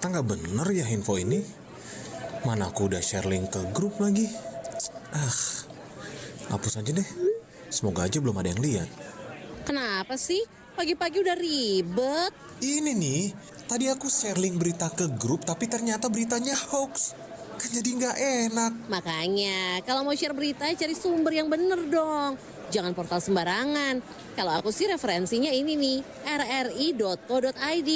Ternyata nggak bener ya info ini. Mana aku udah share link ke grup lagi. Hapus aja deh. Semoga aja belum ada yang lihat. Kenapa sih? Pagi-pagi udah ribet. Ini nih, tadi aku share link berita ke grup tapi ternyata beritanya hoax. Kan jadi nggak enak. Makanya, kalau mau share berita, cari sumber yang bener dong. Jangan portal sembarangan. Kalau aku sih referensinya ini nih, rri.co.id.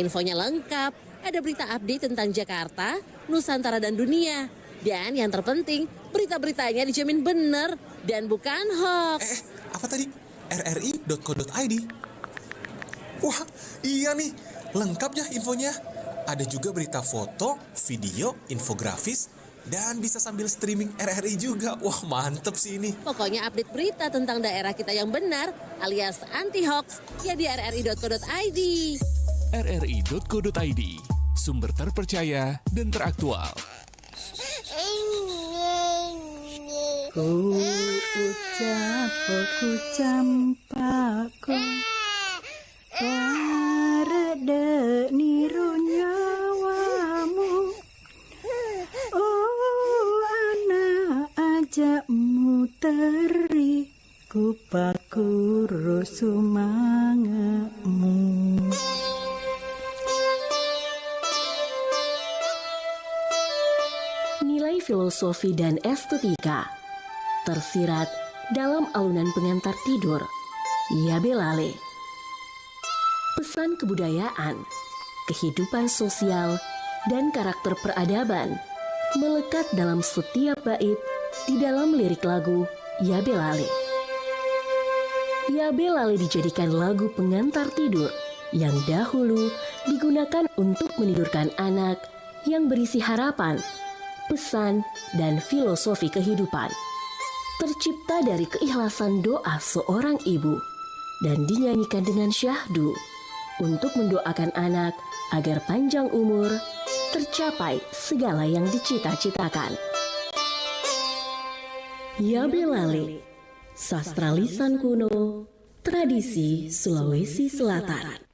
Infonya lengkap, ada berita update tentang Jakarta, Nusantara dan dunia. Dan yang terpenting, berita-beritanya dijamin bener dan bukan hoax. Apa tadi? rri.co.id. Wah, iya nih, lengkap ya infonya. Ada juga berita foto, video, infografis, dan bisa sambil streaming RRI juga. Wah, mantep sih ini. Pokoknya update berita tentang daerah kita yang benar alias anti-hoax ya di rri.co.id. rri.co.id, sumber terpercaya dan teraktual. Ku ucap campako parade niru nyawamu. Oh anak ajakmu teri ku pakuru sumangamu. Nilai filosofi dan estetika tersirat dalam alunan pengantar tidur Yabe Lale. Pesan kebudayaan, kehidupan sosial, dan karakter peradaban melekat dalam setiap bait di dalam lirik lagu Yabe Lale. Yabe Lale dijadikan lagu pengantar tidur yang dahulu digunakan untuk menidurkan anak yang berisi harapan, pesan, dan filosofi kehidupan. Tercipta dari keikhlasan doa seorang ibu dan dinyanyikan dengan syahdu untuk mendoakan anak agar panjang umur, tercapai segala yang dicita-citakan. Yabe Lale, sastra lisan kuno, tradisi Sulawesi Selatan.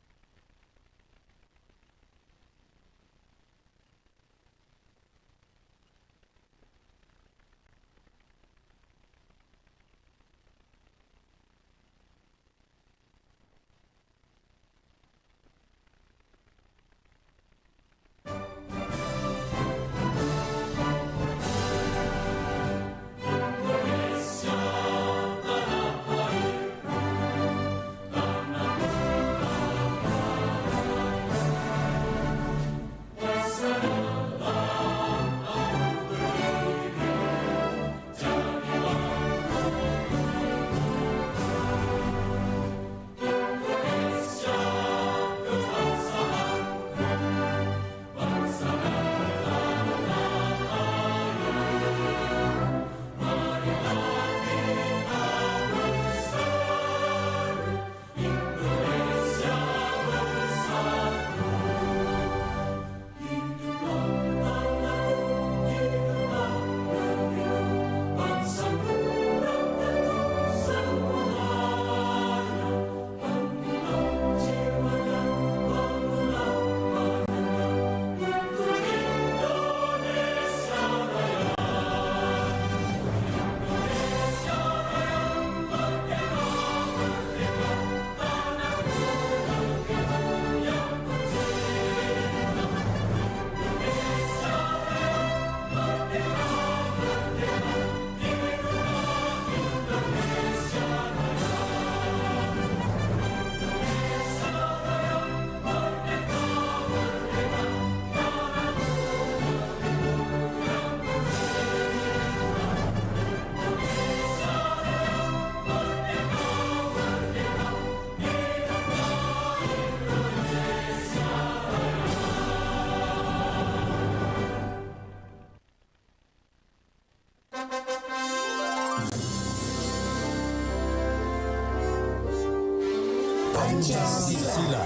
Pancasila.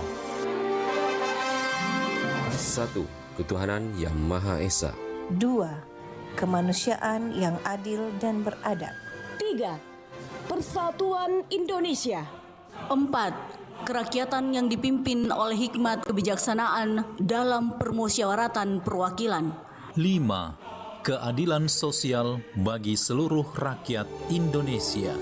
1. Ketuhanan Yang Maha Esa. 2. Kemanusiaan yang adil dan beradab. 3. Persatuan Indonesia. 4. Kerakyatan yang dipimpin oleh hikmat kebijaksanaan dalam permusyawaratan perwakilan. 5. Keadilan sosial bagi seluruh rakyat Indonesia.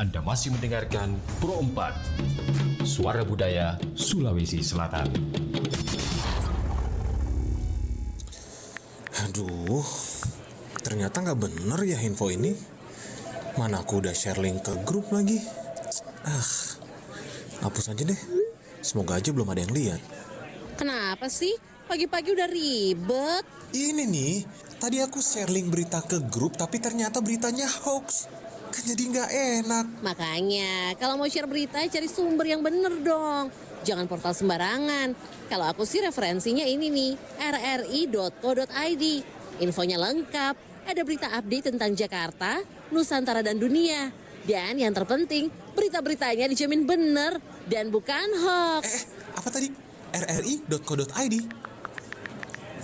Anda masih mendengarkan Pro 4, Suara Budaya Sulawesi Selatan. Aduh, ternyata nggak bener ya info ini. Mana aku udah share link ke grup lagi. Hapus aja deh. Semoga aja belum ada yang lihat. Kenapa sih? Pagi-pagi udah ribet. Ini nih, tadi aku share link berita ke grup tapi ternyata beritanya hoax. Kan jadi nggak enak. Makanya, kalau mau share berita, cari sumber yang bener dong. Jangan portal sembarangan. Kalau aku sih referensinya ini nih, rri.co.id. Infonya lengkap, ada berita update tentang Jakarta, Nusantara dan dunia. Dan yang terpenting, berita-beritanya dijamin bener dan bukan hoax. Apa tadi? rri.co.id.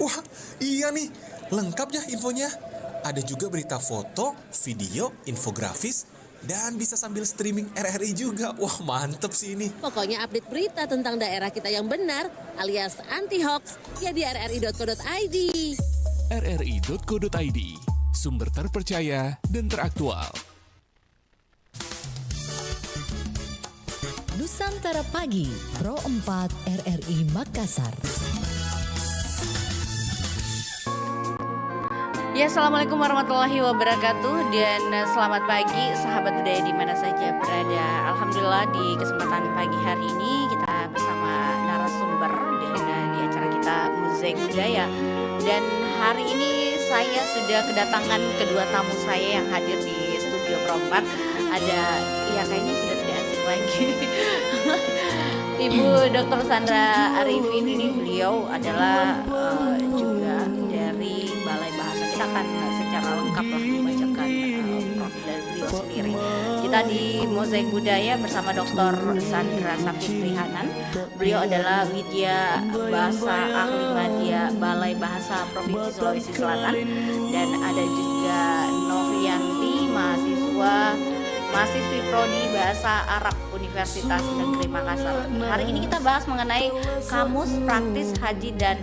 Wah, iya nih, lengkap ya infonya. Ada juga berita foto, video, infografis, dan bisa sambil streaming RRI juga. Wah, mantep sih ini. Pokoknya update berita tentang daerah kita yang benar alias anti-hoax ya di rri.co.id. rri.co.id, sumber terpercaya dan teraktual. Nusantara Pagi, Pro 4 RRI Makassar. Ya, assalamualaikum warahmatullahi wabarakatuh dan selamat pagi sahabat budaya di mana saja berada. Alhamdulillah di kesempatan pagi hari ini kita bersama narasumber dan di acara kita Mozaik Budaya. Dan hari ini saya sudah kedatangan kedua tamu saya yang hadir di studio Pro 4. Ada, ya kayaknya sudah tidak asing lagi. Ibu Dr. Sandra Arifin ini, beliau adalah juga dari Balai Bahasa. Kita akan secara lengkap lah membacakan profil dari beliau sendiri. Kita di Mozaik Budaya bersama Dr. Sandra Safitri Hanan. Beliau adalah Widya Bahasa Ahli Madya Balai Bahasa Provinsi Sulawesi Selatan. Dan ada juga Novianti, mahasiswi Prodi Bahasa Arab Universitas Negeri Makassar. Hari ini kita bahas mengenai Kamus Praktis Haji dan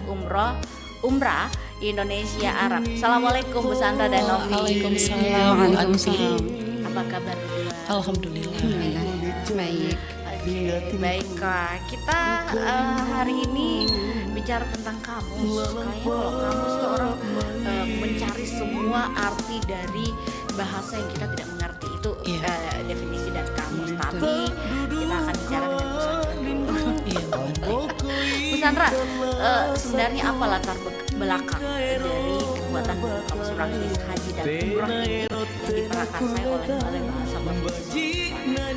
Umrah Indonesia Arab. Assalamualaikum Bu Sandra dan Novi. Waalaikumsalam. Apa kabar? Alhamdulillah. Baik. Baiklah, kita hari ini bicara tentang kamus. Kayaknya kalau kamus itu orang mencari semua arti dari bahasa yang kita tidak mengerti itu definisi dan kamus. Tapi kita akan bicara dengan Bu Sandra dulu. Bu Sandra, sebenarnya apa latar belakang dari pembuatan kamus praktis haji dan umroh ini yang diprakarsai oleh Balai Bahasa Provinsi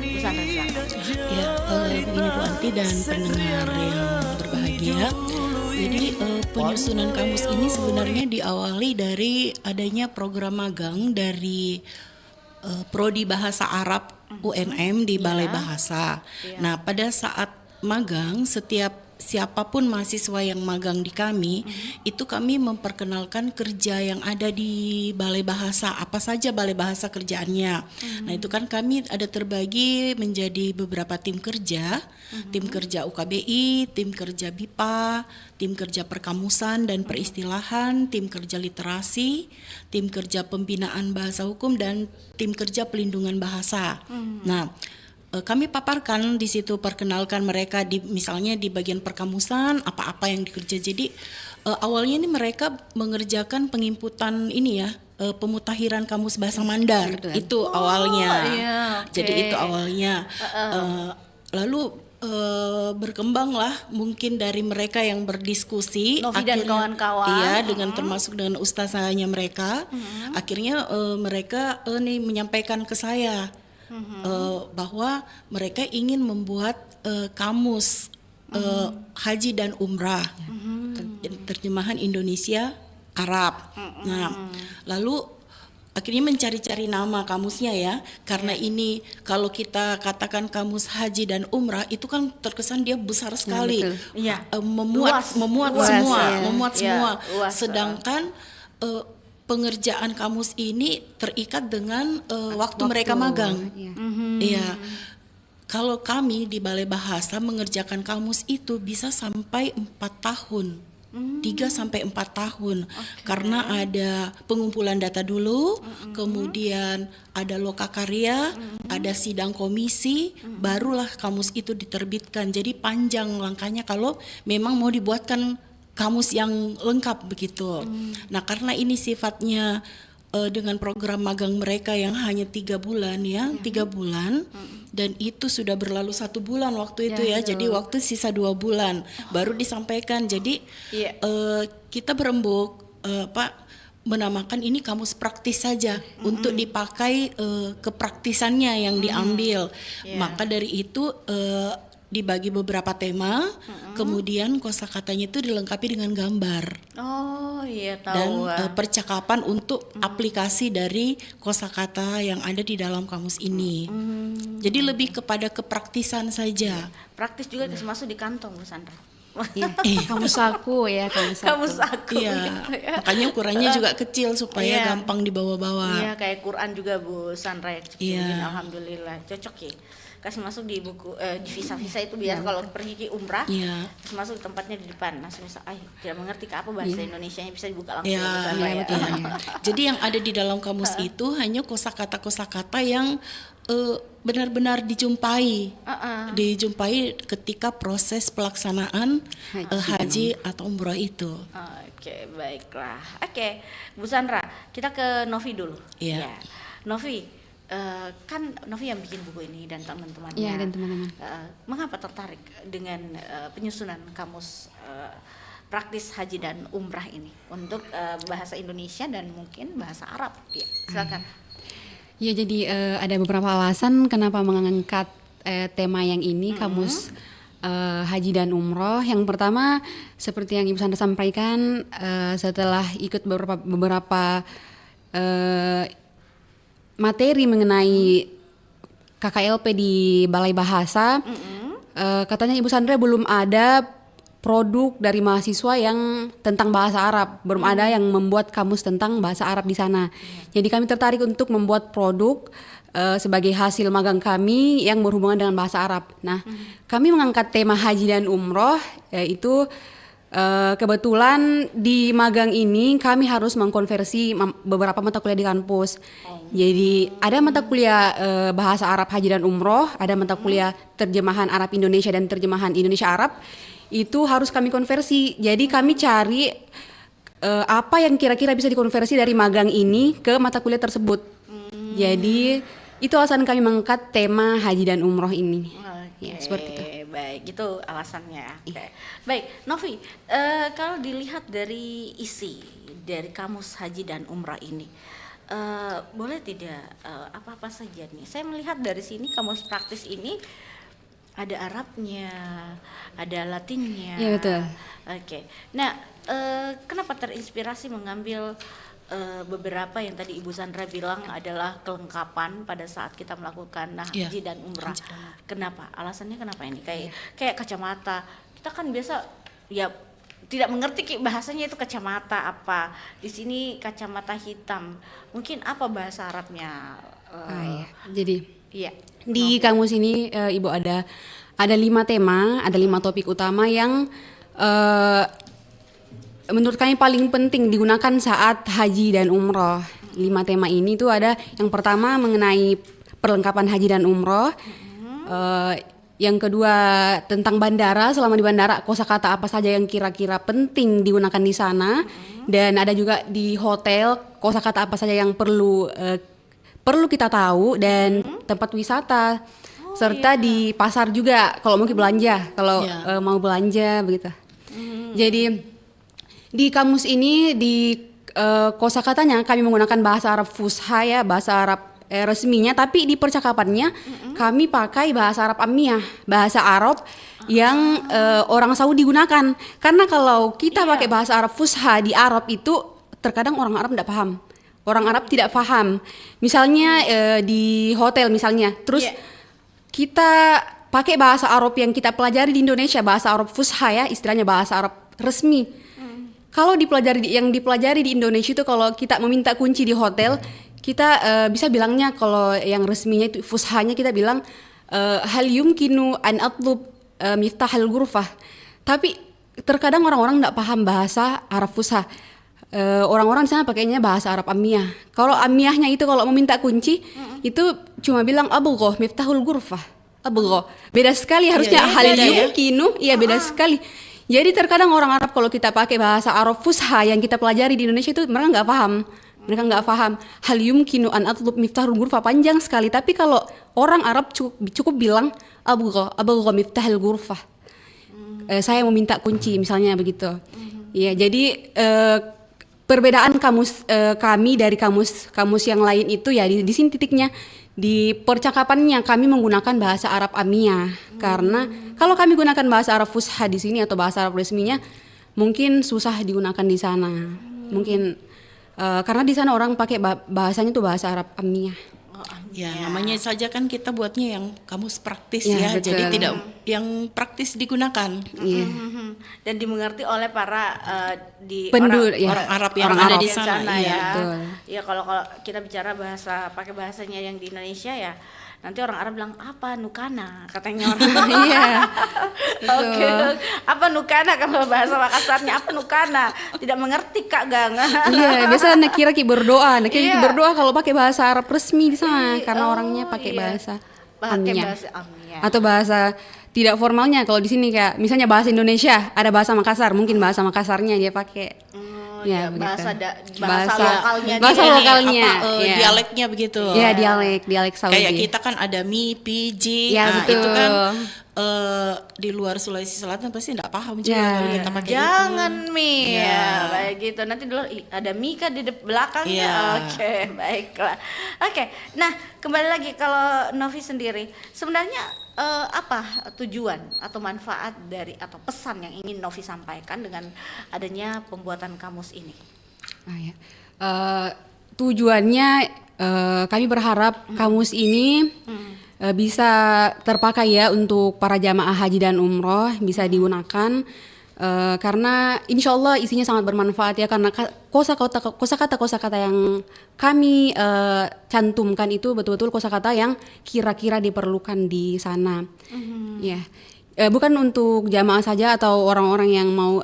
Bu Sandra, silakan. Ya, begini Bu Anti dan pendengar yang berbahagia. Jadi penyusunan kamus ini sebenarnya diawali dari adanya program magang dari Prodi Bahasa Arab UNM di Balai Bahasa. Nah, pada saat magang, siapapun mahasiswa yang magang di kami, itu kami memperkenalkan kerja yang ada di Balai Bahasa, apa saja Balai Bahasa kerjaannya. Nah, itu kan kami ada terbagi menjadi beberapa tim kerja, tim kerja UKBI, tim kerja BIPA, tim kerja perkamusan dan peristilahan, tim kerja literasi, tim kerja pembinaan bahasa hukum, dan tim kerja pelindungan bahasa. Nah, kami paparkan di situ, perkenalkan mereka misalnya di bagian perkamusan apa-apa yang dikerja. Jadi awalnya ini mereka mengerjakan penginputan ini ya, pemutahiran kamus bahasa Mandar. Itu awalnya. Jadi itu awalnya. Lalu berkembanglah mungkin dari mereka yang berdiskusi, Novi dan kawan-kawan. Iya, dengan termasuk dengan ustazahnya mereka. Akhirnya mereka menyampaikan ke saya bahwa mereka ingin membuat kamus haji dan umrah, terjemahan Indonesia Arab. Nah, lalu akhirnya mencari-cari nama kamusnya ya, karena ini kalau kita katakan kamus haji dan umrah itu kan terkesan dia besar sekali, memuat semua. Sedangkan pengerjaan kamus ini terikat dengan waktu mereka magang. Iya. Kalau kami di Balai Bahasa mengerjakan kamus itu bisa sampai 4 tahun. 3 sampai 4 tahun. Karena ada pengumpulan data dulu, kemudian ada lokakarya, ada sidang komisi, barulah kamus itu diterbitkan. Jadi panjang langkahnya kalau memang mau dibuatkan kamus yang lengkap begitu. Nah, karena ini sifatnya dengan program magang mereka yang hanya 3 bulan ya, 3 bulan, dan itu sudah berlalu 1 bulan waktu itu ya, jadi waktu sisa 2 bulan baru disampaikan. Jadi kita berembuk menamakan ini kamus praktis saja untuk dipakai kepraktisannya yang diambil. Maka dari itu dibagi beberapa tema, kemudian kosakatanya itu dilengkapi dengan gambar. Oh iya, tahu. Dan percakapan untuk aplikasi dari kosakata yang ada di dalam kamus ini. Jadi lebih kepada kepraktisan saja. Praktis juga bisa masuk di kantong, Bu Sandra. Kamus saku ya, kamus saku. Iya. Makanya ukurannya juga kecil supaya gampang dibawa-bawa. Iya, kayak Quran juga Bu Sandra yang kecilin, alhamdulillah cocok ya. Kasih masuk di buku di visa-visa itu biasa kalau pergi ke umrah, terus masuk di tempatnya di depan. Langsung bisa, tidak mengerti ke apa bahasa Indonesianya bisa dibuka langsung. Jadi yang ada di dalam kamus itu hanya kosakata-kosakata yang benar-benar dijumpai ketika proses pelaksanaan haji atau umroh itu. Oke, baiklah. Oke, Bu Sandra, kita ke Novi dulu. Iya. Ya. Novi, kan Novi yang bikin buku ini dan teman-temannya. Iya, dan teman-teman. Mengapa tertarik dengan penyusunan kamus praktis haji dan umrah ini untuk bahasa Indonesia dan mungkin bahasa Arab? Ya, silakan. Ya, jadi ada beberapa alasan kenapa mengangkat tema yang ini, kamus haji dan umroh. Yang pertama, seperti yang Ibu Sandra sampaikan, setelah ikut beberapa materi mengenai KKLP di Balai Bahasa, katanya Ibu Sandra belum ada produk dari mahasiswa yang tentang bahasa Arab, belum ada yang membuat kamus tentang bahasa Arab di sana. Jadi kami tertarik untuk membuat produk sebagai hasil magang kami yang berhubungan dengan bahasa Arab. Nah, kami mengangkat tema haji dan umroh, yaitu kebetulan di magang ini kami harus mengkonversi beberapa mata kuliah di kampus. Jadi ada mata kuliah bahasa Arab haji dan umroh, ada mata kuliah terjemahan Arab Indonesia dan terjemahan Indonesia Arab. Itu harus kami konversi. Jadi kami cari apa yang kira-kira bisa dikonversi dari magang ini ke mata kuliah tersebut. Jadi itu alasan kami mengangkat tema haji dan umroh ini. Ya, seperti itu. Baik, itu alasannya. Baik, Novi, kalau dilihat dari isi dari kamus haji dan umrah ini, boleh tidak apa-apa saja nih? Saya melihat dari sini kamus praktis ini ada Arabnya, ada Latinnya. Iya, betul. Oke. Nah, kenapa terinspirasi mengambil beberapa yang tadi Ibu Sandra bilang adalah kelengkapan pada saat kita melakukan haji dan umrah. Kenapa? Alasannya kenapa ini? Kayak kacamata. Kita kan biasa ya tidak mengerti bahasanya itu kacamata apa. Di sini kacamata hitam. Mungkin apa bahasa Arabnya? Jadi di kamus ini Ibu ada 5 tema, ada 5 topik utama yang menurut kami paling penting digunakan saat haji dan umroh. 5 tema ini tuh ada yang pertama mengenai perlengkapan haji dan umroh. Yang kedua tentang bandara, selama di bandara kosakata apa saja yang kira-kira penting digunakan di sana. Dan ada juga di hotel kosakata apa saja yang perlu kita tahu, dan tempat wisata. Serta di pasar juga kalau mau belanja, mau belanja begitu. Jadi di kamus ini di kosakatanya kami menggunakan bahasa Arab Fusha ya, bahasa Arab resminya, tapi di percakapannya kami pakai bahasa Arab Ammiyah, bahasa Arab yang orang Saudi gunakan. Karena kalau kita pakai bahasa Arab Fusha di Arab itu terkadang orang Arab tidak paham. orang Arab tidak paham. Misalnya di hotel misalnya, terus kita pakai bahasa Arab yang kita pelajari di Indonesia, bahasa Arab Fusha ya, istilahnya bahasa Arab resmi. Kalau yang dipelajari di Indonesia itu kalau kita meminta kunci di hotel, kita bisa bilangnya kalau yang resminya itu Fushanya kita bilang hal yumkinu an atlub miftahal ghurfah. Tapi terkadang orang-orang tidak paham bahasa Arab Fusha. Orang-orang di sana pakainya bahasa Arab Amiyah. Kalau Amiyahnya itu kalau meminta kunci itu cuma bilang abugho miftahul ghurfah. Abugho. Beda sekali harusnya hal yumkinu, beda sekali. Jadi terkadang orang Arab kalau kita pakai bahasa Arab Fusha yang kita pelajari di Indonesia itu mereka nggak paham. Mereka nggak paham. Hal yumkinu an atlub miftahul ghurfah panjang sekali. Tapi kalau orang Arab cukup bilang abugho miftahul ghurfah. Saya mau minta kunci misalnya begitu. Ya, jadi perbedaan kamus kami dari kamus yang lain itu ya di sini titiknya. Di percakapannya kami menggunakan bahasa Arab Amiyah karena kalau kami gunakan bahasa Arab Fusha di sini atau bahasa Arab resminya mungkin susah digunakan di sana. Mungkin karena di sana orang pakai bahasanya tuh bahasa Arab Amiyah. Ya, namanya saja kan kita buatnya yang kamus praktis ya, jadi tidak yang praktis digunakan. Dan dimengerti oleh para orang Arab yang ada di sana ya. Ya kalau kita bicara pakai bahasanya yang di Indonesia ya, nanti orang Arab bilang apa nukana katanya orang. Oke. Apa nukana kalau bahasa Makassarnya apa nukana? Tidak mengerti Kak Gang. Iya, biasa nak kira ki berdoa berdoa kalau pakai bahasa Arab resmi di sana karena orangnya pakai bahasa Amiyah. Atau bahasa tidak formalnya kalau di sini kayak misalnya bahasa Indonesia ada bahasa Makassar, mungkin bahasa Makassarnya dia pakai. Bahasa lokalnya dialeknya begitu. Ya, dialek Saudi. Kayak kita kan ada mi, pi, ji. Itu kan di luar Sulawesi Selatan pasti enggak paham juga kalau kita pakai jangan itu. Mi kayak gitu. Nanti dulu ada mi kan di belakangnya. Oke, baiklah. Oke. Nah, kembali lagi kalau Novi sendiri sebenarnya apa tujuan atau manfaat dari atau pesan yang ingin Novi sampaikan dengan adanya pembuatan kamus ini? Tujuannya kami berharap kamus ini bisa terpakai ya untuk para jamaah haji dan umroh, bisa digunakan karena insya Allah isinya sangat bermanfaat ya, karena kosakata yang kami cantumkan itu betul-betul kosakata yang kira-kira diperlukan di sana. Ya, bukan untuk jamaah saja atau orang-orang yang mau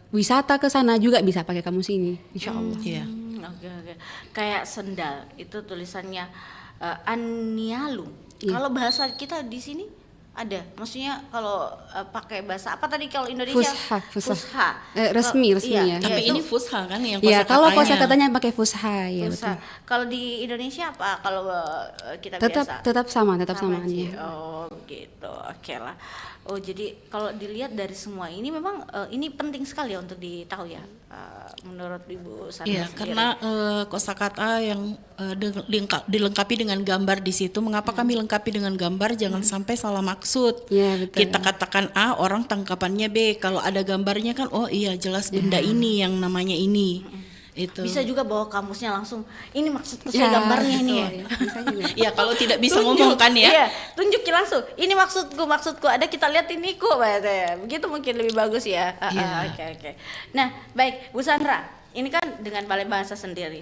wisata ke sana juga bisa pakai kamus ini, insya Allah. Oke. Kayak sendal itu tulisannya Anialu. Kalau bahasa kita di sini ada, maksudnya kalau pakai bahasa apa tadi kalau Indonesia? Fusha. Resmi ya. Tapi ini Fusha kan yang kosakatanya. Kalau kosakatanya pakai Fusha ya. Betul. Kalau di Indonesia apa? Kalau kita tetap sama ya. Oh gitu, oke lah. Oh jadi kalau dilihat dari semua ini memang ini penting sekali ya untuk ditahu ya, menurut Ibu Sandra. Iya, karena kosakata yang dilengkapi dengan gambar di situ. Mengapa kami lengkapi dengan gambar? Jangan sampai salah maksud. Ya, betul. Kita katakan A, orang tangkapannya B. Kalau ada gambarnya kan, oh iya jelas benda ini yang namanya ini. Itu. Bisa juga bawa kamusnya langsung. Ini maksudku gambarnya ini ya. Bisa juga. Ya kalau tidak bisa ngomong kan ya. Iya, tunjukin langsung. Ini maksudku. Ada kita lihat ini kok, begitu mungkin lebih bagus ya. Oke. Nah, baik Bu Sandra. Ini kan dengan Balai Bahasa sendiri.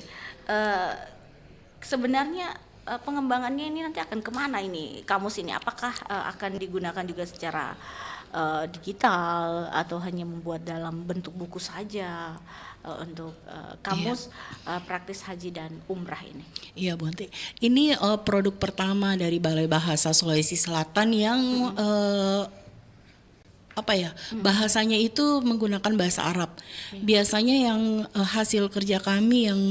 Sebenarnya pengembangannya ini nanti akan kemana ini kamus ini? Apakah akan digunakan juga secara digital atau hanya membuat dalam bentuk buku saja untuk kamus praktis haji dan umrah ini? Iya Bu Anti, ini produk pertama dari Balai Bahasa Sulawesi Selatan yang bahasanya itu menggunakan bahasa Arab. Biasanya yang hasil kerja kami yang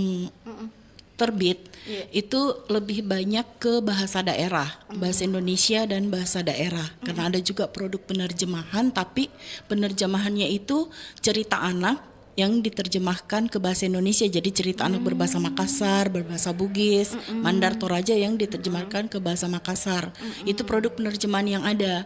terbit itu lebih banyak ke bahasa daerah, bahasa Indonesia dan bahasa daerah. Karena ada juga produk penerjemahan, tapi penerjemahannya itu cerita anak yang diterjemahkan ke bahasa Indonesia. Jadi cerita anak berbahasa Makassar, berbahasa Bugis, Mandar Toraja yang diterjemahkan ke bahasa Makassar. Itu produk penerjemahan yang ada.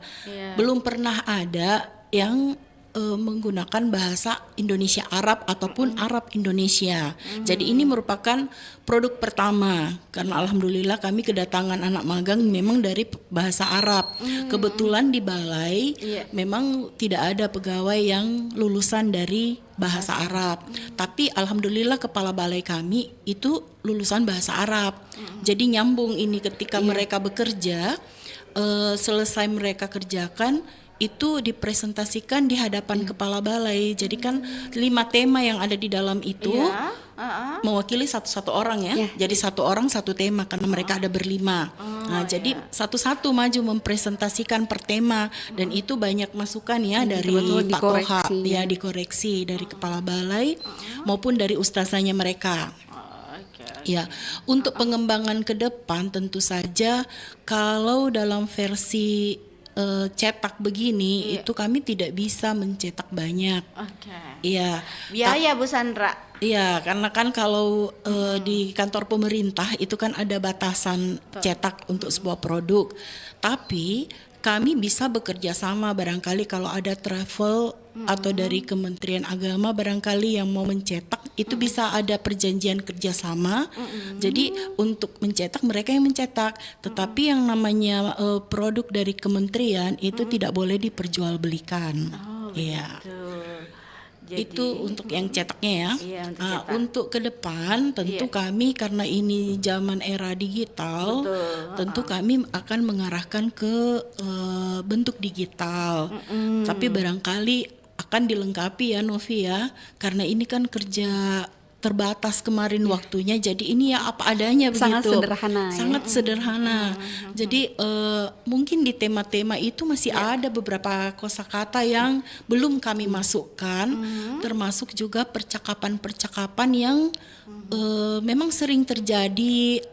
Belum pernah ada yang menggunakan bahasa Indonesia Arab ataupun Arab Indonesia. Jadi ini merupakan produk pertama karena alhamdulillah kami kedatangan anak magang memang dari bahasa Arab. Kebetulan di balai memang tidak ada pegawai yang lulusan dari bahasa Arab. Tapi alhamdulillah kepala balai kami itu lulusan bahasa Arab. Jadi nyambung ini ketika mereka bekerja, selesai mereka kerjakan itu dipresentasikan di hadapan kepala balai. Jadi kan 5 tema yang ada di dalam itu mewakili satu orang ya. Jadi satu orang satu tema karena mereka ada berlima. Jadi satu-satu maju mempresentasikan per tema dan itu banyak masukan ya dari Pak Toha ya, dikoreksi dari kepala balai maupun dari ustazanya mereka. Ya, untuk pengembangan ke depan tentu saja kalau dalam versi cetak begini itu kami tidak bisa mencetak banyak. Iya. Biaya Bu Sandra. Iya, karena kan kalau di kantor pemerintah itu kan ada batasan cetak untuk sebuah produk. Tapi kami bisa bekerja sama barangkali kalau ada travel atau dari Kementerian Agama barangkali yang mau mencetak itu bisa ada perjanjian kerjasama. Jadi untuk mencetak mereka yang mencetak, tetapi yang namanya produk dari kementerian itu tidak boleh diperjualbelikan. Iya. Itu untuk yang cetaknya ya. Untuk ke depan tentu kami karena ini zaman era digital, tentu kami akan mengarahkan ke bentuk digital. Tapi barangkali akan dilengkapi ya Novi ya, karena ini kan kerja terbatas kemarin waktunya, jadi ini ya apa adanya begitu. Sangat sederhana. Sangat sederhana. Jadi mungkin di tema-tema itu masih ada beberapa kosakata yang belum kami masukkan, termasuk juga percakapan-percakapan yang memang sering terjadi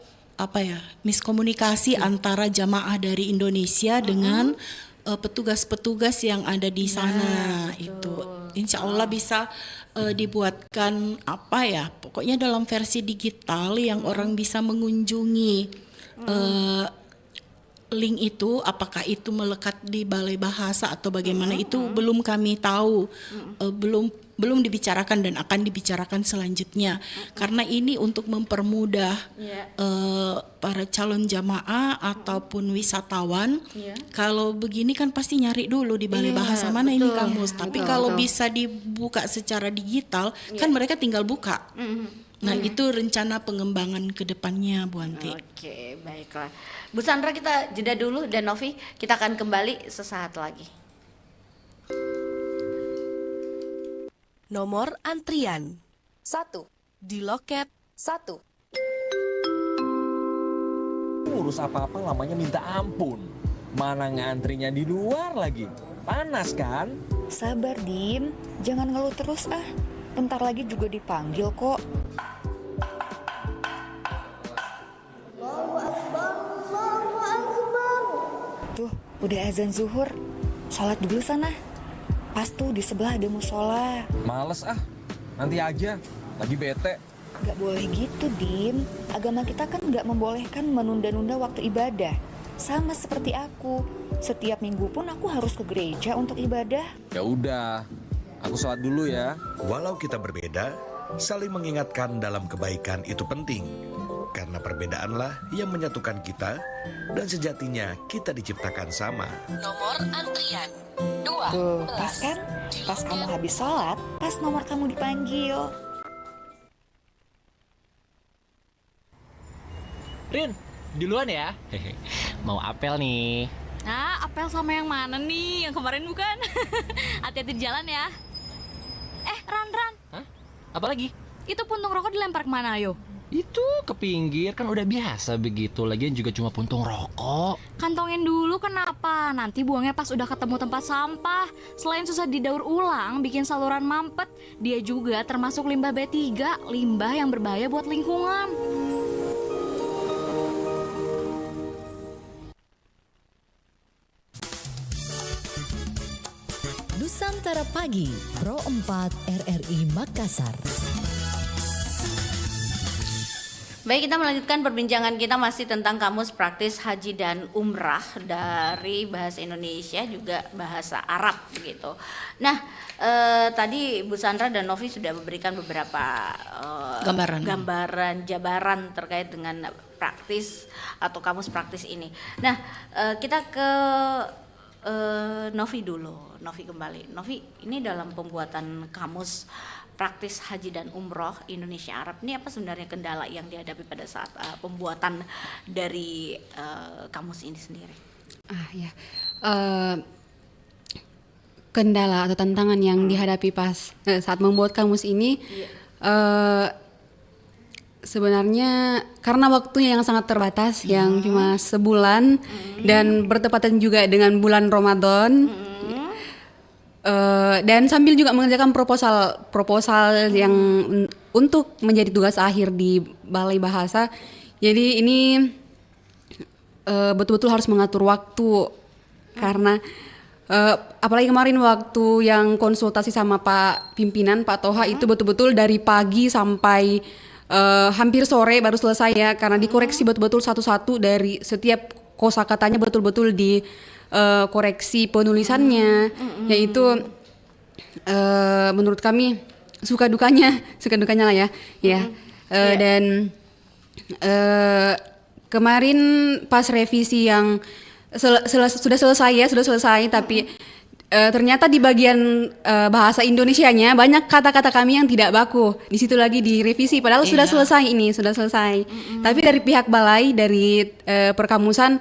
miskomunikasi antara jamaah dari Indonesia dengan petugas-petugas yang ada di sana. Itu insya Allah bisa dibuatkan pokoknya dalam versi digital yang orang bisa mengunjungi link itu, apakah itu melekat di balai bahasa atau bagaimana itu belum kami tahu, belum dibicarakan dan akan dibicarakan selanjutnya. Karena ini untuk mempermudah para calon jamaah ataupun wisatawan. Kalau begini kan pasti nyari dulu di balai bahasa mana ini kamus. Tapi kalau bisa dibuka secara digital kan mereka tinggal buka. Nah itu rencana pengembangan ke depannya Bu Anti. Oke, baiklah. Bu Sandra kita jeda dulu dan Novi kita akan kembali sesaat lagi. Nomor antrian 1. Di loket 1. Urus apa-apa lamanya minta ampun. Mana ngantrinya di luar lagi. Panas kan? Sabar Dim, jangan ngeluh terus ah. Bentar lagi juga dipanggil kok. Tuh, udah azan zuhur. Sholat dulu sana. Pas tuh di sebelah ada musola. Males ah, nanti aja. Lagi bete. Gak boleh gitu, Dim. Agama kita kan gak membolehkan menunda-nunda waktu ibadah. Sama seperti aku. Setiap minggu pun aku harus ke gereja untuk ibadah. Ya udah, aku sholat dulu ya. Walau kita berbeda, saling mengingatkan dalam kebaikan itu penting. Karena perbedaanlah yang menyatukan kita, dan sejatinya kita diciptakan sama. Nomor antrian 2. Tuh, pas kan? Pas kamu habis sholat, pas nomor kamu dipanggil. Rin, duluan ya. Mau apel nih. Nah, apel sama yang mana nih? Yang kemarin bukan? Hati-hati di jalan ya. Ran. Hah? Apa lagi? Itu puntung rokok dilempar kemana, ayo? Itu ke pinggir, kan udah biasa begitu. Lagian juga cuma puntung rokok. Kantongin dulu kenapa? Nanti buangnya pas udah ketemu tempat sampah. Selain susah didaur ulang, bikin saluran mampet, dia juga termasuk limbah B3, limbah yang berbahaya buat lingkungan. Nusantara Pagi, Pro 4 RRI Makassar. Baik, kita melanjutkan perbincangan kita masih tentang kamus praktis haji dan umrah dari bahasa Indonesia juga bahasa Arab begitu. Nah, tadi Bu Sandra dan Novi sudah memberikan beberapa gambaran jabaran terkait dengan praktis atau kamus praktis ini. Nah, kita ke Novi dulu. Novi kembali. Novi, ini dalam pembuatan kamus praktis haji dan umroh Indonesia Arab ini apa sebenarnya kendala yang dihadapi pada saat pembuatan dari kamus ini sendiri? Kendala atau tantangan yang dihadapi pas saat membuat kamus ini sebenarnya karena waktunya yang sangat terbatas, yang cuma sebulan dan bertepatan juga dengan bulan Ramadan. Dan sambil juga mengerjakan proposal yang untuk menjadi tugas akhir di Balai Bahasa. Jadi ini betul-betul harus mengatur waktu karena apalagi kemarin waktu yang konsultasi sama Pak Pimpinan Pak Toha itu betul-betul dari pagi sampai hampir sore baru selesai ya, karena dikoreksi betul-betul satu-satu dari setiap kosakatanya betul-betul di koreksi penulisannya, yaitu menurut kami suka dukanya lah ya, dan kemarin pas revisi yang sudah selesai, tapi ternyata di bagian bahasa Indonesianya banyak kata-kata kami yang tidak baku. Di situ lagi direvisi, padahal sudah selesai. Tapi dari pihak balai, dari perkamusan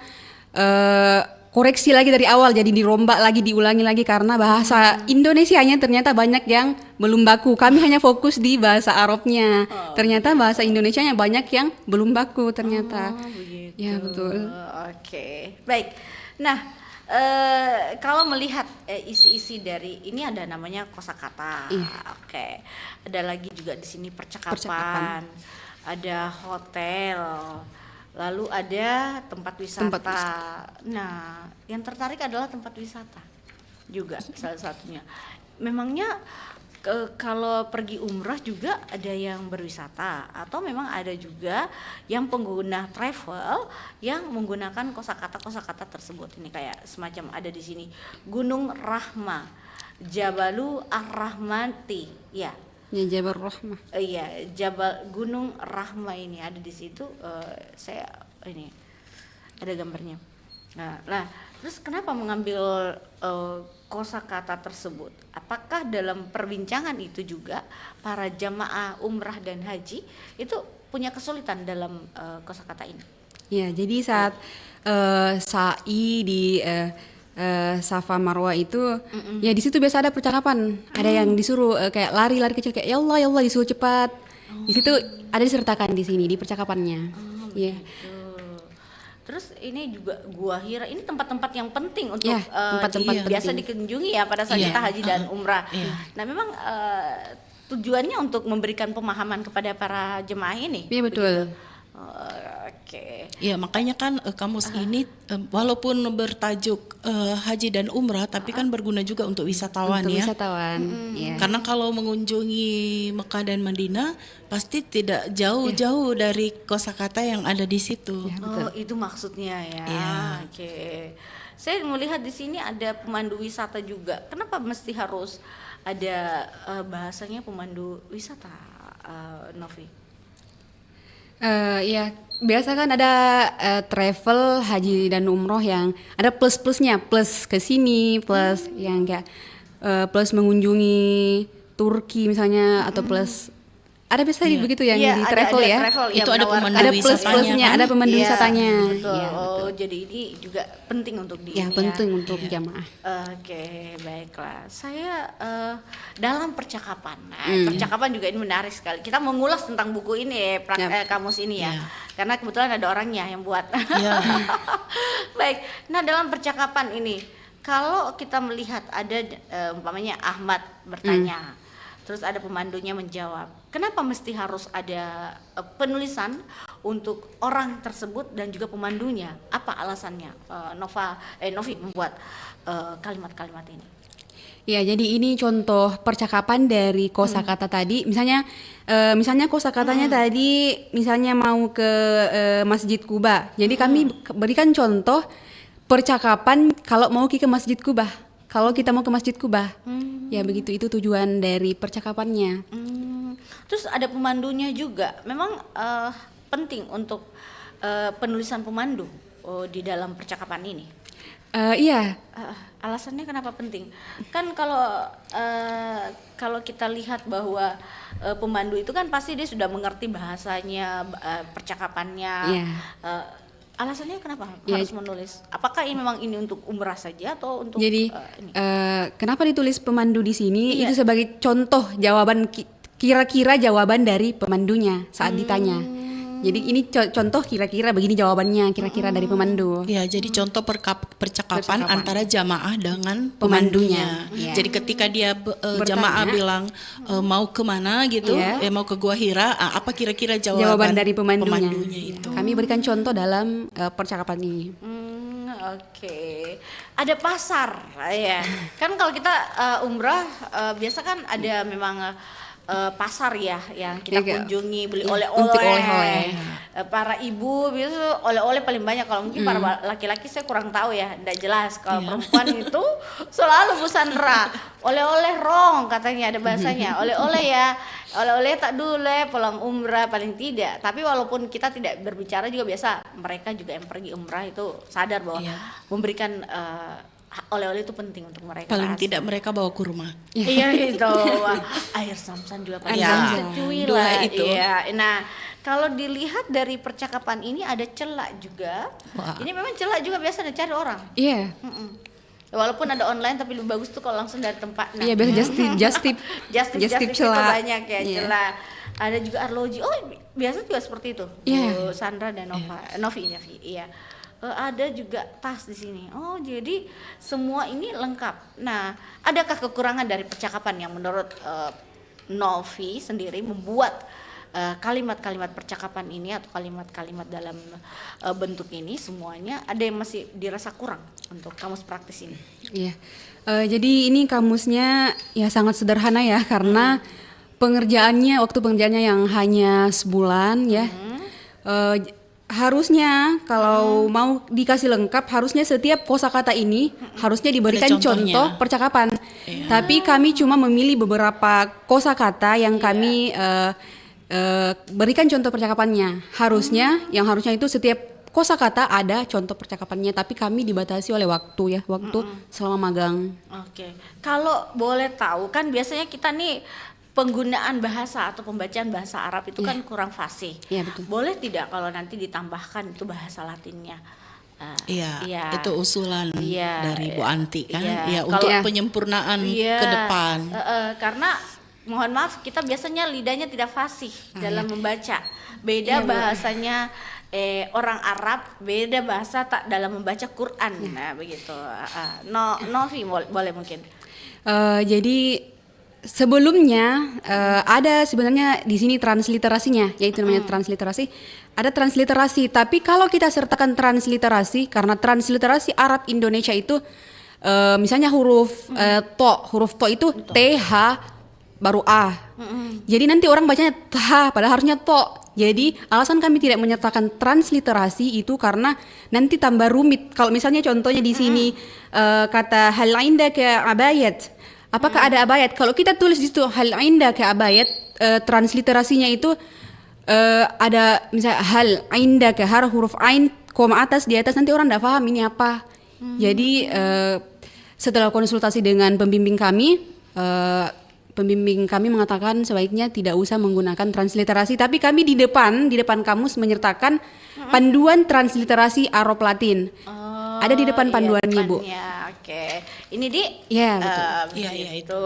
koreksi lagi dari awal, jadi dirombak lagi, diulangi lagi karena bahasa Indonesianya ternyata banyak yang belum baku. Kami hanya fokus di bahasa Arabnya. Ternyata bahasa Indonesianya banyak yang belum baku ternyata. Ya betul. Oke, baik. Nah, kalau melihat isi-isi dari ini ada namanya kosakata. Oke. Ada lagi juga di sini percakapan. Ada hotel. Lalu ada tempat wisata. Nah, yang tertarik adalah tempat wisata juga salah satunya. Memangnya kalau pergi umrah juga ada yang berwisata atau memang ada juga yang pengguna travel yang menggunakan kosakata tersebut? Ini kayak semacam ada di sini Gunung Rahma, Jabalu Ar-Rahmati, ya. Ya, Jabal Rahmah. Iya, Jabal Gunung Rahmah ini ada di situ. Saya ini ada gambarnya. Nah, terus kenapa mengambil kosakata tersebut? Apakah dalam perbincangan itu juga para jamaah umrah dan haji itu punya kesulitan dalam kosakata ini? Ya, jadi saat sa'i di Safa Marwah itu ya di situ biasa ada percakapan, ada yang disuruh kayak lari kecil kayak ya Allah disuruh cepat. Di situ ada disertakan di sini di percakapannya. Ya. Terus ini juga gua Hira ini tempat-tempat yang penting untuk tempat-tempat biasa dikunjungi ya pada saat kita haji dan umrah. Nah, memang tujuannya untuk memberikan pemahaman kepada para jemaah ini. Iya betul. Oke. Ya, makanya kan kamus ini walaupun bertajuk haji dan umrah tapi kan berguna juga untuk wisatawan ya. Karena kalau mengunjungi Mekah dan Madinah pasti tidak jauh-jauh dari kosakata yang ada di situ. Oh, itu maksudnya ya. Oke. Saya melihat di sini ada pemandu wisata juga. Kenapa mesti harus ada bahasanya pemandu wisata, Novi? Ya, biasa kan ada travel haji dan umroh yang ada plus-plusnya, plus ke sini, plus yang kayak plus mengunjungi Turki misalnya, atau plus ada biasanya begitu yang di travel ya. Itu ada pemandu ada wisatanya, ada pemandu wisatanya. Betul. Ya, betul. Jadi ini juga penting untuk penting untuk jamaah. Oke, baiklah. Saya dalam percakapan. Percakapan juga ini menarik sekali. Kita mengulas tentang buku ini, kamus ini ya. Karena kebetulan ada orangnya yang buat. Baik. Nah, dalam percakapan ini, kalau kita melihat ada umpamanya Ahmad bertanya, terus ada pemandunya menjawab. Kenapa mesti harus ada penulisan untuk orang tersebut dan juga pemandunya? Apa alasannya Novi membuat kalimat-kalimat ini? Ya, jadi ini contoh percakapan dari kosakata tadi. Misalnya kosakatanya tadi, misalnya mau ke Masjid Kuba. Jadi kami berikan contoh percakapan kalau mau ke Masjid Kuba. Kalau kita mau ke Masjid Kuba, ya begitu, itu tujuan dari percakapannya. Terus ada pemandunya juga. Memang penting untuk penulisan pemandu di dalam percakapan ini. Iya. Alasannya kenapa penting? Kan kalau kita lihat bahwa pemandu itu kan pasti dia sudah mengerti bahasanya, percakapannya. Iya. Alasannya kenapa harus menulis? Apakah ini memang ini untuk umrah saja atau untuk Jadi ini? kenapa ditulis pemandu di sini? Iya. Itu sebagai contoh jawaban kira-kira jawaban dari pemandunya saat ditanya. Jadi ini contoh kira-kira begini jawabannya kira-kira dari pemandu. Ya, jadi contoh percakapan antara jamaah dengan pemandunya. Iya. Jadi ketika dia jamaah bilang mau kemana gitu, mau ke Gua Hira, apa kira-kira jawaban dari pemandunya itu? Kami berikan contoh dalam percakapan ini. Oke. Ada pasar, ya. Kan kalau kita umrah biasa kan ada memang pasar ya yang kita kunjungi, beli oleh-oleh. Para ibu biasa oleh-oleh paling banyak. Kalau mungkin para laki-laki saya kurang tahu ya, tidak jelas. Kalau perempuan itu selalu Bu Sandra, oleh-oleh rong katanya ada bahasanya. Oleh-oleh ya, oleh-oleh tak dulu pulang umrah paling tidak. Tapi walaupun kita tidak berbicara juga biasa mereka juga yang pergi umrah itu sadar bahwa memberikan oleh-oleh itu penting untuk mereka. Paling tidak mereka bawa kurma. Iya itu. Air Samsan juga paling secuil lah. Itu. Iya. Nah, kalau dilihat dari percakapan ini ada celak juga. Ini memang celak juga biasa dicari orang. Iya. Walaupun ada online tapi lebih bagus tuh kalau langsung dari tempat. Iya, biasa just tip celak. Banyak ya celak. Ada juga arloji. Oh, biasa juga seperti itu. Bu Sandra dan Novi. Iya. Ada juga tas di sini. Oh, jadi semua ini lengkap. Nah, adakah kekurangan dari percakapan yang menurut Novi sendiri membuat kalimat-kalimat percakapan ini atau kalimat-kalimat dalam bentuk ini semuanya ada yang masih dirasa kurang untuk kamus praktis ini? Iya. Jadi ini kamusnya ya sangat sederhana ya karena waktu pengerjaannya yang hanya sebulan ya. Harusnya kalau mau dikasih lengkap harusnya setiap kosakata ini harusnya diberikan contoh percakapan. Tapi kami cuma memilih beberapa kosakata yang kami berikan contoh percakapannya. Harusnya itu setiap kosakata ada contoh percakapannya, tapi kami dibatasi oleh waktu selama magang. Oke. Kalau boleh tahu kan biasanya kita nih penggunaan bahasa atau pembacaan bahasa Arab itu kan kurang fasih. Iya, betul. Boleh tidak kalau nanti ditambahkan itu bahasa Latinnya? Itu usulan dari Bu Anti kan, untuk penyempurnaan ke depan. Karena mohon maaf kita biasanya lidahnya tidak fasih dalam membaca. Beda bahasanya orang Arab, beda bahasa tak dalam membaca Quran. Nah begitu. Novi boleh mungkin. Jadi sebelumnya ada sebenarnya di sini transliterasinya, yaitu namanya transliterasi. Ada transliterasi, tapi kalau kita sertakan transliterasi, karena transliterasi Arab Indonesia itu misalnya huruf to itu TH baru A. Jadi nanti orang bacanya TH, padahal harusnya to. Jadi alasan kami tidak menyertakan transliterasi itu karena nanti tambah rumit. Kalau misalnya contohnya di sini kata hal indaka abayat. Apakah ada abayat? Kalau kita tulis di situ hal indaka abayat, transliterasinya itu ada misalnya hal indaka huruf ain koma atas di atas, nanti orang tidak paham ini apa. Jadi setelah konsultasi dengan pembimbing kami mengatakan sebaiknya tidak usah menggunakan transliterasi, tapi kami di depan kamus menyertakan panduan transliterasi Arab Latin. Ada di depan panduannya, Bu. Oke. Ini di betul. Itu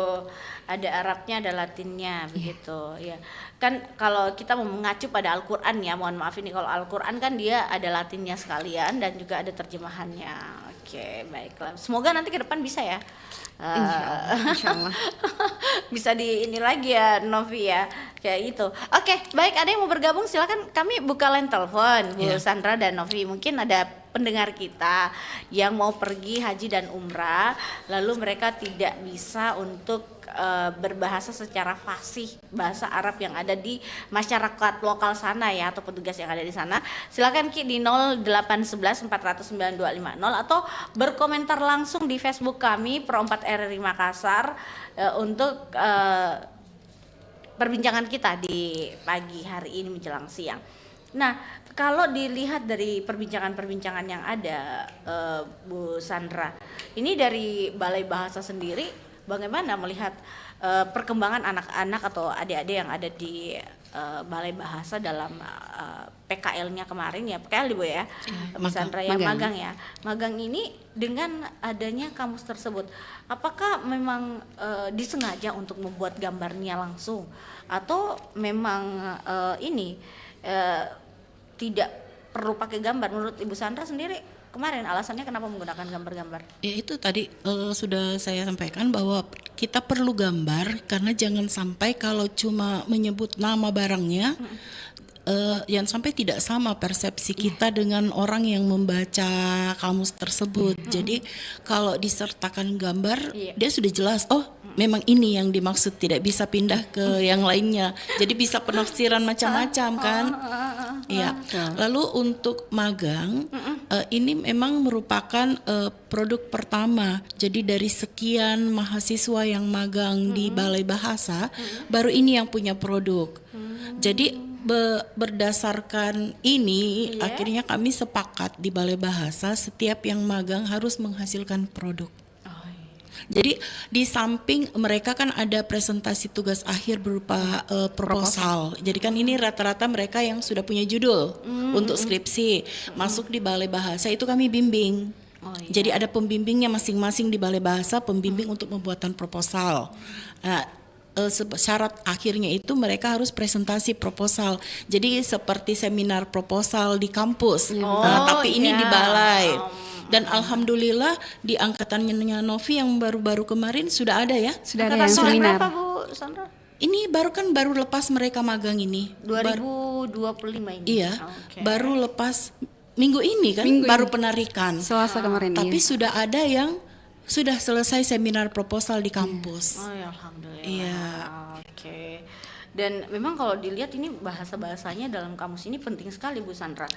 ada Arabnya, ada Latinnya begitu. Ya. Kan kalau kita mau mengacu pada Al-Qur'an ya, mohon maaf ini kalau Al-Qur'an kan dia ada Latinnya sekalian dan juga ada terjemahannya. Oke, baiklah. Semoga nanti ke depan bisa ya. Insyaallah. Bisa di ini lagi ya Novi ya, kayak itu. Oke, baik, ada yang mau bergabung silakan, kami buka line telepon Bu Sandra dan Novi. Mungkin ada pendengar kita yang mau pergi haji dan umrah, lalu mereka tidak bisa untuk berbahasa secara fasih bahasa Arab yang ada di masyarakat lokal sana ya, atau petugas yang ada di sana, silakan Ki di 0811 409 250 atau berkomentar langsung di Facebook kami Pro 4 RRI Makassar untuk perbincangan kita di pagi hari ini menjelang siang. Nah, kalau dilihat dari perbincangan-perbincangan yang ada, Bu Sandra, ini dari Balai Bahasa sendiri, bagaimana melihat perkembangan anak-anak atau adik-adik yang ada di Balai Bahasa dalam PKL-nya kemarin ya, PKL Bu ya, Bu Sandra yang magang ya. Magang ini dengan adanya kamus tersebut, apakah memang disengaja untuk membuat gambarnya langsung, atau memang ini tidak perlu pakai gambar? Menurut Ibu Sandra sendiri kemarin alasannya kenapa menggunakan gambar-gambar? Ya itu tadi sudah saya sampaikan bahwa kita perlu gambar karena jangan sampai kalau cuma menyebut nama barangnya, yang sampai tidak sama persepsi kita dengan orang yang membaca kamus tersebut. Jadi kalau disertakan gambar, dia sudah jelas, oh memang ini yang dimaksud, tidak bisa pindah ke yang lainnya. Jadi bisa penafsiran macam-macam kan. Iya. Lalu untuk magang, ini memang merupakan produk pertama. Jadi dari sekian mahasiswa yang magang di Balai Bahasa, baru ini yang punya produk. Jadi berdasarkan ini, akhirnya kami sepakat di Balai Bahasa setiap yang magang harus menghasilkan produk. Jadi di samping mereka kan ada presentasi tugas akhir berupa proposal. Jadi kan ini rata-rata mereka yang sudah punya judul untuk skripsi. Masuk di Balai Bahasa itu kami bimbing. Jadi ada pembimbingnya masing-masing di Balai Bahasa, pembimbing untuk pembuatan proposal. Nah, syarat akhirnya itu mereka harus presentasi proposal. Jadi seperti seminar proposal di kampus. Tapi ini di balai. Dan alhamdulillah di angkatannya Novi yang baru-baru kemarin sudah ada ya. Sudah ada yang seminar. Berapa Bu Sandra? Ini baru lepas mereka magang ini. 2025 ini. Iya. Baru lepas minggu ini kan, baru penarikan. Selasa kemarin. Tapi sudah ada yang sudah selesai seminar proposal di kampus. Oh ya, alhamdulillah. Iya. Oke. Dan memang kalau dilihat ini bahasa-bahasanya dalam kamus ini penting sekali Bu Sandra.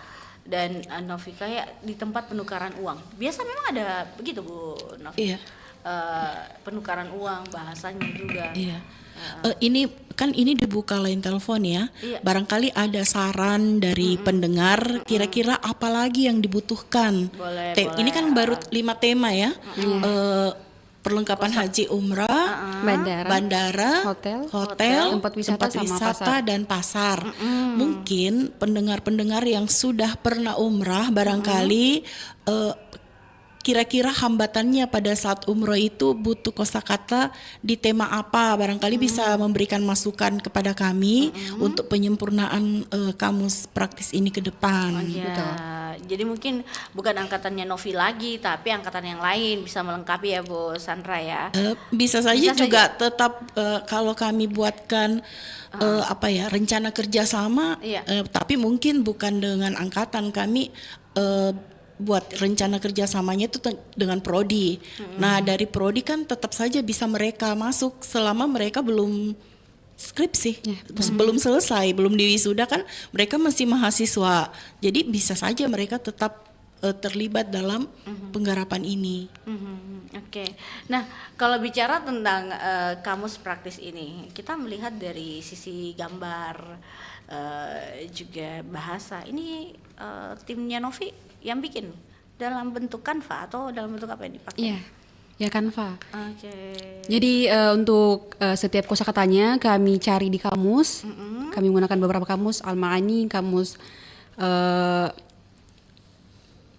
Dan Novi, kayak di tempat penukaran uang, biasa memang ada begitu Bu Novi? Iya. Penukaran uang, bahasanya juga. Iya. Ini dibuka line telepon ya. Iya. Barangkali ada saran dari pendengar, kira-kira apa lagi yang dibutuhkan. Boleh. Ini kan baru 5 tema ya. Perlengkapan haji umrah, bandara, hotel, tempat wisata dan pasar. Mungkin pendengar-pendengar yang sudah pernah umrah barangkali kira-kira hambatannya pada saat umroh itu butuh kosakata di tema apa, barangkali bisa memberikan masukan kepada kami untuk penyempurnaan kamus praktis ini ke depan. Jadi mungkin bukan angkatannya Novi lagi, tapi angkatan yang lain bisa melengkapi ya Bu Sandra ya. Bisa saja juga tetap kalau kami buatkan rencana kerjasama, tapi mungkin bukan dengan angkatan kami. Buat rencana kerjasamanya itu dengan prodi. Nah dari prodi kan tetap saja bisa mereka masuk selama mereka belum skripsi, belum selesai, belum diwisuda kan mereka masih mahasiswa. Jadi bisa saja mereka tetap terlibat dalam penggarapan ini. Oke. Nah kalau bicara tentang kamus praktis ini, kita melihat dari sisi gambar juga bahasa. Ini timnya Novi yang bikin dalam bentuk Canva atau dalam bentuk apa yang dipakai? Iya, ya Canva. Oke. Jadi untuk setiap kosakatanya kami cari di kamus. Kami menggunakan beberapa kamus, Al-Ma'ani, kamus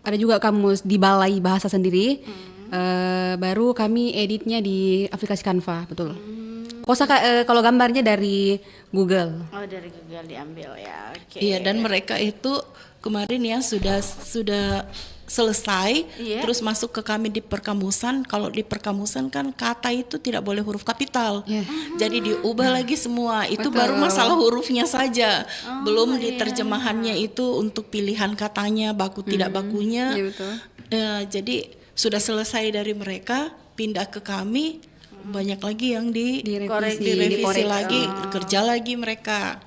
ada juga kamus di Balai Bahasa sendiri. Baru kami editnya di aplikasi Canva, betul. Kalau gambarnya dari Google. Oh, dari Google diambil ya. Oke. Iya, dan mereka itu kemarin ya sudah selesai, terus masuk ke kami di perkamusan. Kalau di perkamusan kan kata itu tidak boleh huruf kapital, jadi diubah lagi semua. Itu baru masalah hurufnya saja, belum di terjemahannya itu untuk pilihan katanya, baku tidak bakunya. Jadi sudah selesai dari mereka, pindah ke kami, banyak lagi yang direvisi lagi, kerja lagi mereka.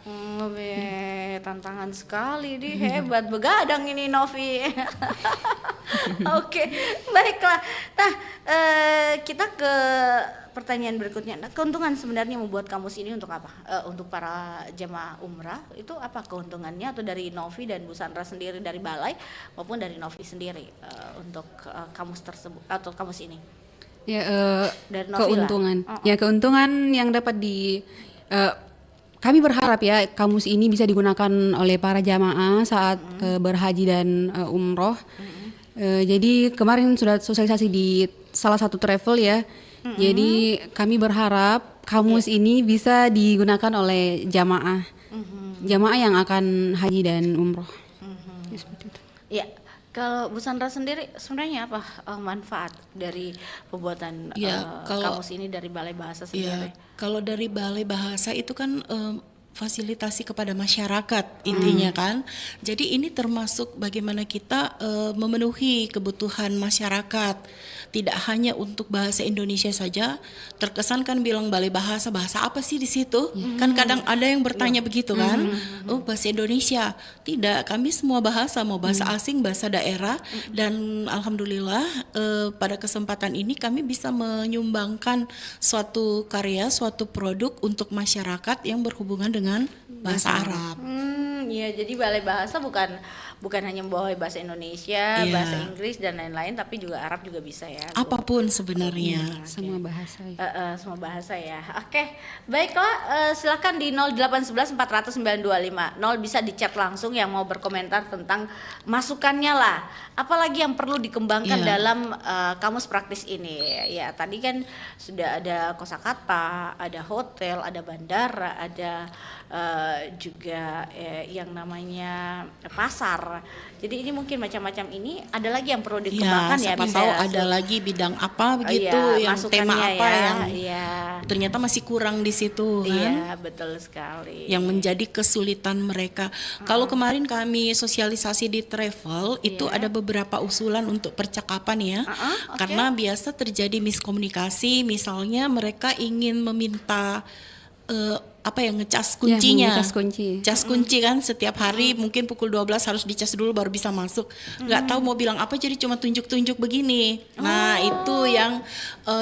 Tantangan sekali nih, hebat begadang ini Novi. Oke, baiklah. Nah, kita ke pertanyaan berikutnya. Nah, keuntungan sebenarnya membuat kamus ini untuk apa? Untuk para jemaah umrah itu apa keuntungannya, atau dari Novi dan Bu Sandra sendiri dari Balai maupun dari Novi sendiri untuk kamus tersebut atau kamus ini? Ya, dari Novi keuntungan. Ya, keuntungan yang dapat kami berharap ya kamus ini bisa digunakan oleh para jamaah saat berhaji dan umroh. Jadi kemarin sudah sosialisasi di salah satu travel ya. Jadi kami berharap kamus ini bisa digunakan oleh jamaah yang akan haji dan umroh. Ya, seperti itu. Ya. Kalau Bu Sandra sendiri sebenarnya apa manfaat dari pembuatan kamus ini dari Balai Bahasa sendiri? Kalau dari Balai Bahasa itu kan fasilitasi kepada masyarakat intinya kan. Jadi ini termasuk bagaimana kita memenuhi kebutuhan masyarakat. Tidak hanya untuk bahasa Indonesia saja. Terkesan kan bilang Balai Bahasa apa sih di situ? Kan kadang ada yang bertanya begitu kan. Oh, bahasa Indonesia. Tidak, kami semua bahasa, mau bahasa asing, bahasa daerah, dan alhamdulillah pada kesempatan ini kami bisa menyumbangkan suatu karya, suatu produk untuk masyarakat yang berhubungan dengan bahasa Arab. Iya, jadi Balai Bahasa bukan hanya membawa bahasa Indonesia, bahasa Inggris dan lain-lain, tapi juga Arab juga bisa ya. Apapun sebenarnya. Semua bahasa. Semua bahasa ya. Oke, baiklah. Silakan di 0811 400 925. 0 bisa di chat langsung yang mau berkomentar tentang masukannya lah. Apalagi yang perlu dikembangkan dalam kamus praktis ini. Ya, tadi kan sudah ada kosakata, ada hotel, ada bandara, ada juga yang namanya pasar. Jadi ini mungkin macam-macam ini ada lagi yang perlu dikembangkan ya. Siapa tahu ada lagi bidang apa begitu, yang tema apa yang ternyata masih kurang di situ kan. Iya, betul sekali. Yang menjadi kesulitan mereka. Kalau kemarin kami sosialisasi di travel itu ada beberapa usulan untuk percakapan ya. Karena biasa terjadi miskomunikasi, misalnya mereka ingin meminta ngecas kuncinya. Cas kunci kan setiap hari mungkin pukul 12 harus dicas dulu baru bisa masuk. Nggak tahu mau bilang apa, jadi cuma tunjuk-tunjuk begini. Nah, itu yang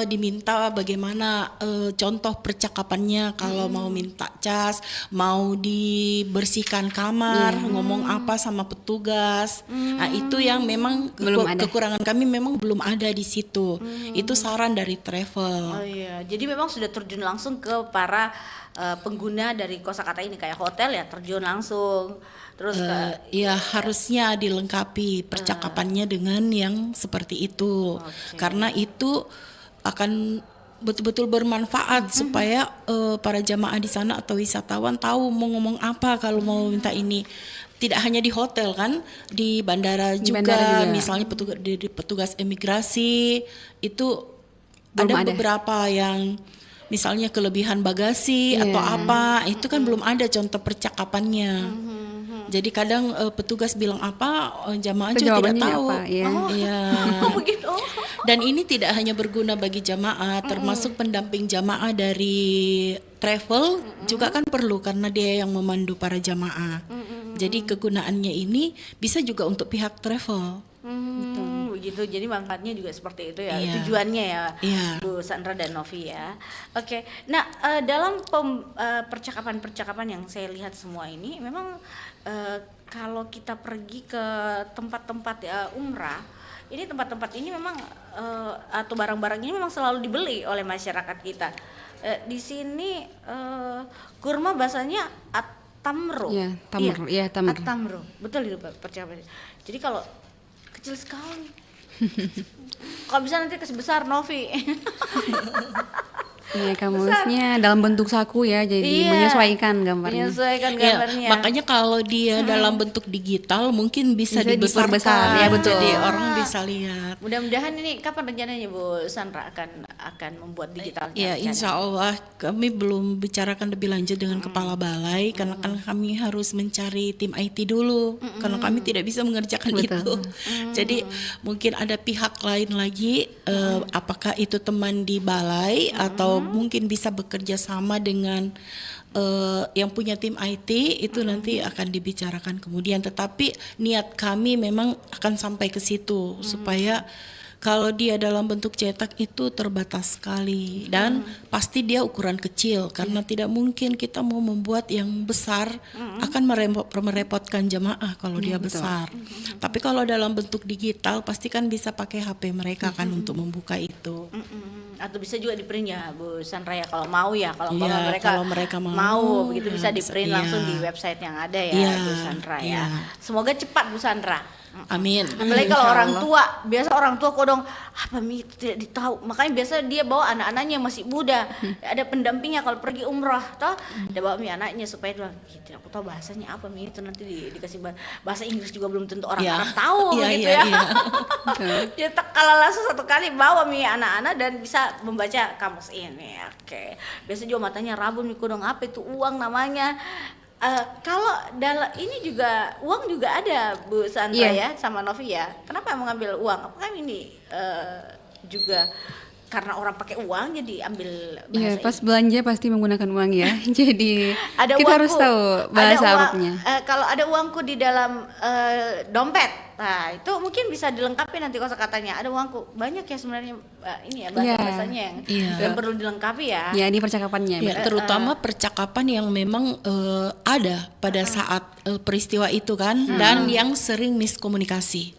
diminta bagaimana contoh percakapannya kalau mau minta cas, mau dibersihkan kamar, ngomong apa sama petugas. Nah, itu yang memang kekurangan kami memang belum ada di situ. Itu saran dari travel. Oh iya, jadi memang sudah terjun langsung ke para pengguna dari kosakata ini, kayak hotel ya terjun langsung. Terus harusnya dilengkapi percakapannya dengan yang seperti itu. Karena itu akan betul-betul bermanfaat supaya para jamaah di sana atau wisatawan tahu mau ngomong apa kalau mau minta ini. Tidak hanya di hotel kan, di bandara juga. Misalnya petugas imigrasi itu ada beberapa yang misalnya kelebihan bagasi atau apa, itu kan belum ada contoh percakapannya. Jadi kadang petugas bilang apa, jamaah juga tidak tahu. Begitu. Dan ini tidak hanya berguna bagi jamaah, termasuk pendamping jamaah dari travel juga kan perlu, karena dia yang memandu para jamaah. Jadi kegunaannya ini bisa juga untuk pihak travel. Begitu, jadi manfaatnya juga seperti itu ya, tujuannya ya, Bu Sandra dan Novi ya. Oke, nah dalam percakapan-percakapan yang saya lihat semua ini, memang kalau kita pergi ke tempat-tempat umrah, ini tempat-tempat ini memang atau barang-barang ini memang selalu dibeli oleh masyarakat kita. Di sini kurma bahasanya at-tamru. At-tamru, betul itu percakapan. Jadi kalau kecil sekali. Kalau bisa nanti sebesar Novi. Iya, kamusnya dalam bentuk saku ya, jadi Iya, menyesuaikan gambarnya. menyesuaikan Ya, gambarnya. makanya kalau dia dalam bentuk digital mungkin bisa Bisa dibesarkan. diperbesar, ya betul. Jadi orang bisa lihat. Mudah-mudahan ini kapan rencananya Bu Sandra akan membuat digitalnya? Ya, rencananya? insya Allah kami belum bicarakan lebih lanjut dengan kepala balai karena kan kami harus mencari tim IT dulu karena kami tidak bisa mengerjakan itu. Jadi mungkin ada pihak lain lagi, apakah itu teman di balai atau mungkin bisa bekerja sama dengan yang punya tim IT itu nanti akan dibicarakan kemudian. Tetapi niat kami memang akan sampai ke situ supaya kalau dia dalam bentuk cetak itu terbatas sekali dan pasti dia ukuran kecil karena tidak mungkin kita mau membuat yang besar akan merepotkan jemaah kalau dia besar. Tapi kalau dalam bentuk digital pasti kan bisa pakai HP mereka kan untuk membuka itu. Atau bisa juga di print ya Bu Sandra ya kalau mau ya, kalau Iya, kalau kalau mereka mau begitu ya bisa di print iya. langsung di website yang ada ya Iya, Bu Sandra ya. iya. Semoga cepat Bu Sandra. Amin. Apalagi kalau Insya orang Allah. tua, biasa orang tua kodong apa Mi itu tidak ditahu. Makanya biasa dia bawa anak-anaknya yang masih muda. Ada pendampingnya kalau pergi umrah, toh dia bawa Mi anaknya supaya dia tidak aku tahu bahasanya apa Mi itu nanti dikasih bahasa Inggris juga belum tentu orang Ya. Arab tahu Iya, begitu iya, ya. iya. Ya kalau langsung satu kali bawa Mi anak-anak dan bisa membaca kamus ini. Oke. Biasa juga matanya rabun Mi kodong apa itu uang namanya. Kalau dalam ini juga uang juga ada Bu Sandra ya sama Novi ya. Kenapa mengambil uang? Apakah ini juga karena orang pakai uang jadi ambil Iya, bahasa pas belanja pasti menggunakan uang ya. Jadi ada kita harus uangku, tahu bahasa ada uang, Arabnya. Kalau ada uangku di dalam dompet, nah itu mungkin bisa dilengkapi nanti kosakatanya. Ada uangku banyak ya sebenarnya ini ya bahasanya yang perlu dilengkapi ya. Ya, di percakapannya. Ya, terutama percakapan yang memang ada pada saat peristiwa itu kan dan yang sering miskomunikasi.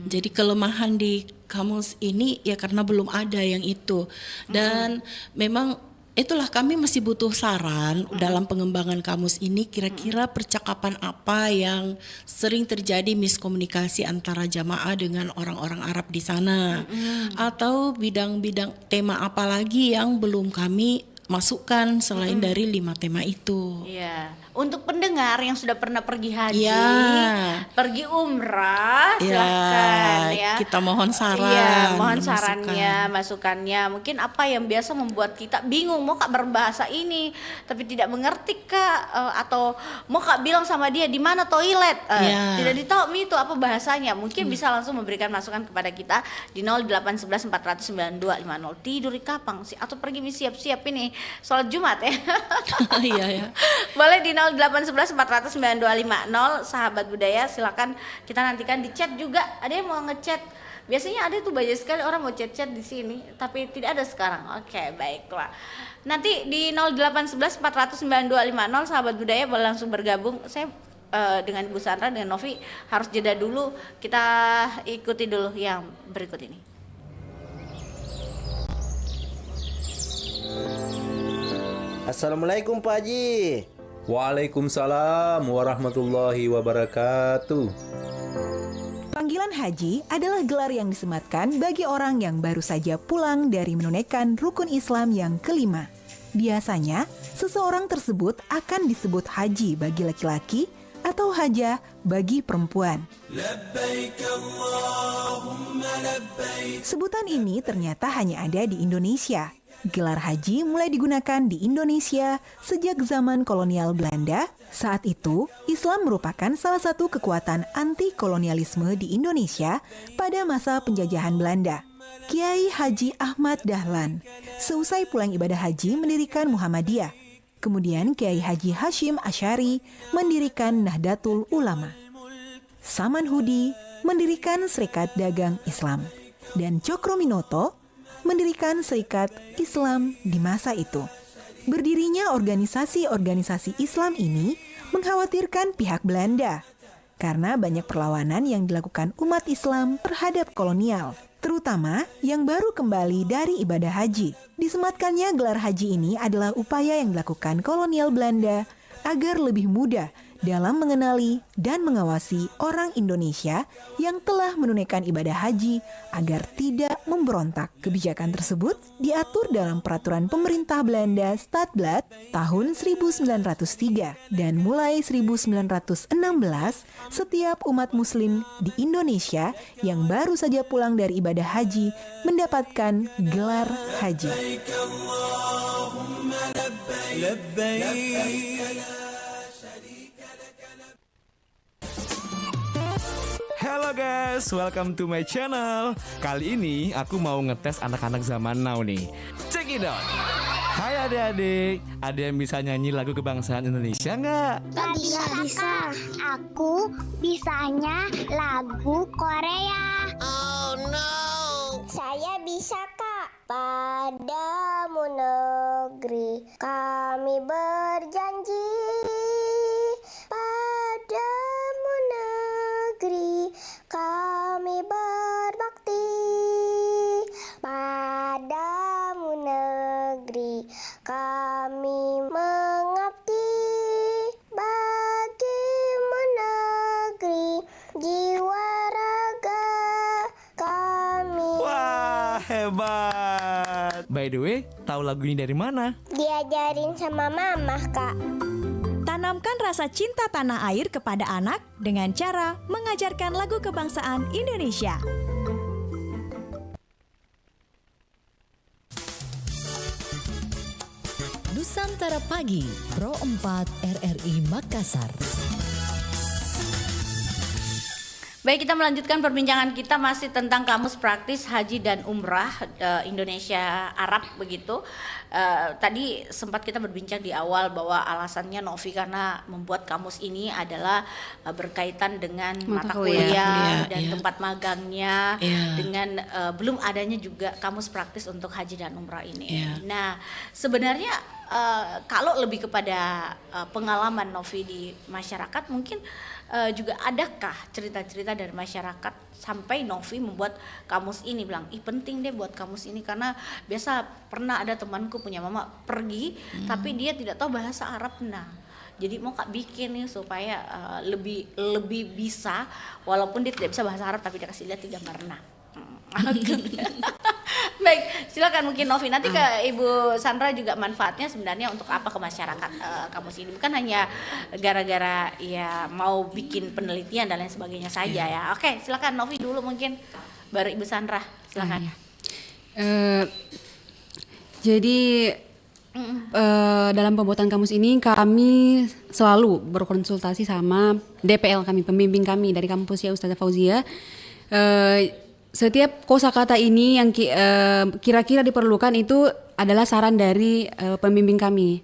Jadi kelemahan di kamus ini ya karena belum ada yang itu dan memang itulah kami masih butuh saran dalam pengembangan kamus ini kira-kira percakapan apa yang sering terjadi miskomunikasi antara jamaah dengan orang-orang Arab di sana atau bidang-bidang tema apa lagi yang belum kami masukkan selain dari 5 tema itu. Iya. Untuk pendengar yang sudah pernah pergi haji, pergi umrah, silakan ya. Kita mohon saran. Iya, mohon sarannya, masukannya. Mungkin apa yang biasa membuat kita bingung, mau Kak berbahasa ini, tapi tidak mengerti Kak, atau mau Kak bilang sama dia di mana toilet, tidak ditahu itu apa bahasanya. Mungkin bisa langsung memberikan masukan kepada kita di 0811 492 50 tidur di kapang sih atau pergi siap-siap ini sholat Jumat ya. Iya ya. Boleh di 0811 492 50 sahabat budaya, silakan kita nantikan di chat juga. Ada yang mau ngechat? Biasanya ada tuh banyak sekali orang mau chat-chat di sini, tapi tidak ada sekarang. Oke, baiklah. Nanti di 0811 492 50 sahabat budaya boleh langsung bergabung. Saya dengan Ibu Sandra dengan Novi harus jeda dulu. Kita ikuti dulu yang berikut ini. Assalamualaikum Pak Haji. Waalaikumsalam warahmatullahi wabarakatuh. Panggilan haji adalah gelar yang disematkan bagi orang yang baru saja pulang dari menunaikan rukun Islam yang kelima. Biasanya, seseorang tersebut akan disebut haji bagi laki-laki atau hajah bagi perempuan. Sebutan ini ternyata hanya ada di Indonesia. Gelar haji mulai digunakan di Indonesia sejak zaman kolonial Belanda. Saat itu, Islam merupakan salah satu kekuatan anti-kolonialisme di Indonesia pada masa penjajahan Belanda. Kiai Haji Ahmad Dahlan, seusai pulang ibadah haji mendirikan Muhammadiyah. Kemudian Kiai Haji Hashim Asy'ari mendirikan Nahdlatul Ulama. Saman Hudi mendirikan Serikat Dagang Islam. Dan Cokro Minoto mendirikan Serikat Islam di masa itu. Berdirinya organisasi-organisasi Islam ini mengkhawatirkan pihak Belanda karena banyak perlawanan yang dilakukan umat Islam terhadap kolonial, terutama yang baru kembali dari ibadah haji. Disematkannya gelar haji ini adalah upaya yang dilakukan kolonial Belanda agar lebih mudah dalam mengenali dan mengawasi orang Indonesia yang telah menunaikan ibadah haji agar tidak memberontak. Kebijakan tersebut diatur dalam Peraturan Pemerintah Belanda Stadblad tahun 1903 dan mulai 1916 setiap umat muslim di Indonesia yang baru saja pulang dari ibadah haji mendapatkan gelar haji. Halo guys, welcome to my channel. Kali ini aku mau ngetes anak-anak zaman now nih. Check it out. Hai adik-adik, ada yang bisa nyanyi lagu kebangsaan Indonesia nggak? Bisa. Aku bisanya lagu Korea. Oh no. Saya bisa, Kak. Padamu negeri kami berjanji. Padamu negeri kami berbakti. Padamu negeri kami mengabdi. Bagimu negeri jiwa raga kami. Wah, hebat. By the way, tahu lagu ini dari mana? Diajarin sama mama, Kak. Tanamkan rasa cinta tanah air kepada anak dengan cara mengajarkan lagu kebangsaan Indonesia. Nusantara Pagi, Pro 4 RRI Makassar. Baik, kita melanjutkan perbincangan kita masih tentang kamus praktis haji dan umrah Indonesia Arab begitu. Tadi sempat kita berbincang di awal bahwa alasannya Novi karena membuat kamus ini adalah berkaitan dengan mata kuliah dan tempat magangnya, dengan belum adanya juga kamus praktis untuk haji dan umrah ini. Nah, sebenarnya kalau lebih kepada pengalaman Novi di masyarakat, mungkin juga adakah cerita-cerita dari masyarakat sampai Novi membuat kamus ini, bilang penting deh buat kamus ini karena biasa pernah ada temanku punya mama pergi tapi dia tidak tahu bahasa Arab. Nah, jadi mau Kak bikin nih supaya lebih bisa, walaupun dia tidak bisa bahasa Arab tapi dia kasih lihat 3 gambar. Baik, silakan mungkin Novi, nanti ke Ibu Sandra juga manfaatnya sebenarnya untuk apa ke masyarakat kamus ini, bukan hanya gara-gara ya mau bikin penelitian dan lain sebagainya saja ya. Oke, silakan Novi dulu mungkin, baru Ibu Sandra, silakan. Jadi dalam pembuatan kamus ini kami selalu berkonsultasi sama DPL kami, pembimbing kami dari kampus ya, Ustazah Fauzia. Setiap kosakata ini yang kira-kira diperlukan itu adalah saran dari pembimbing kami.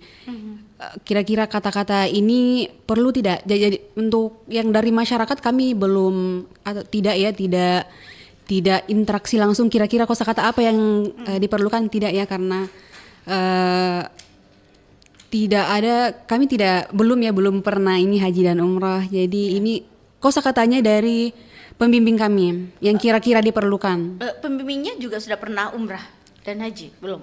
Kira-kira kata-kata ini perlu tidak? Jadi untuk yang dari masyarakat kami belum atau tidak interaksi langsung. Kira-kira kosakata apa yang diperlukan, tidak ya, karena tidak ada, kami belum pernah ini haji dan umrah. Jadi ini kosakatanya dari pembimbing kami yang kira-kira diperlukan. Pembimbingnya juga sudah pernah umrah dan haji, belum?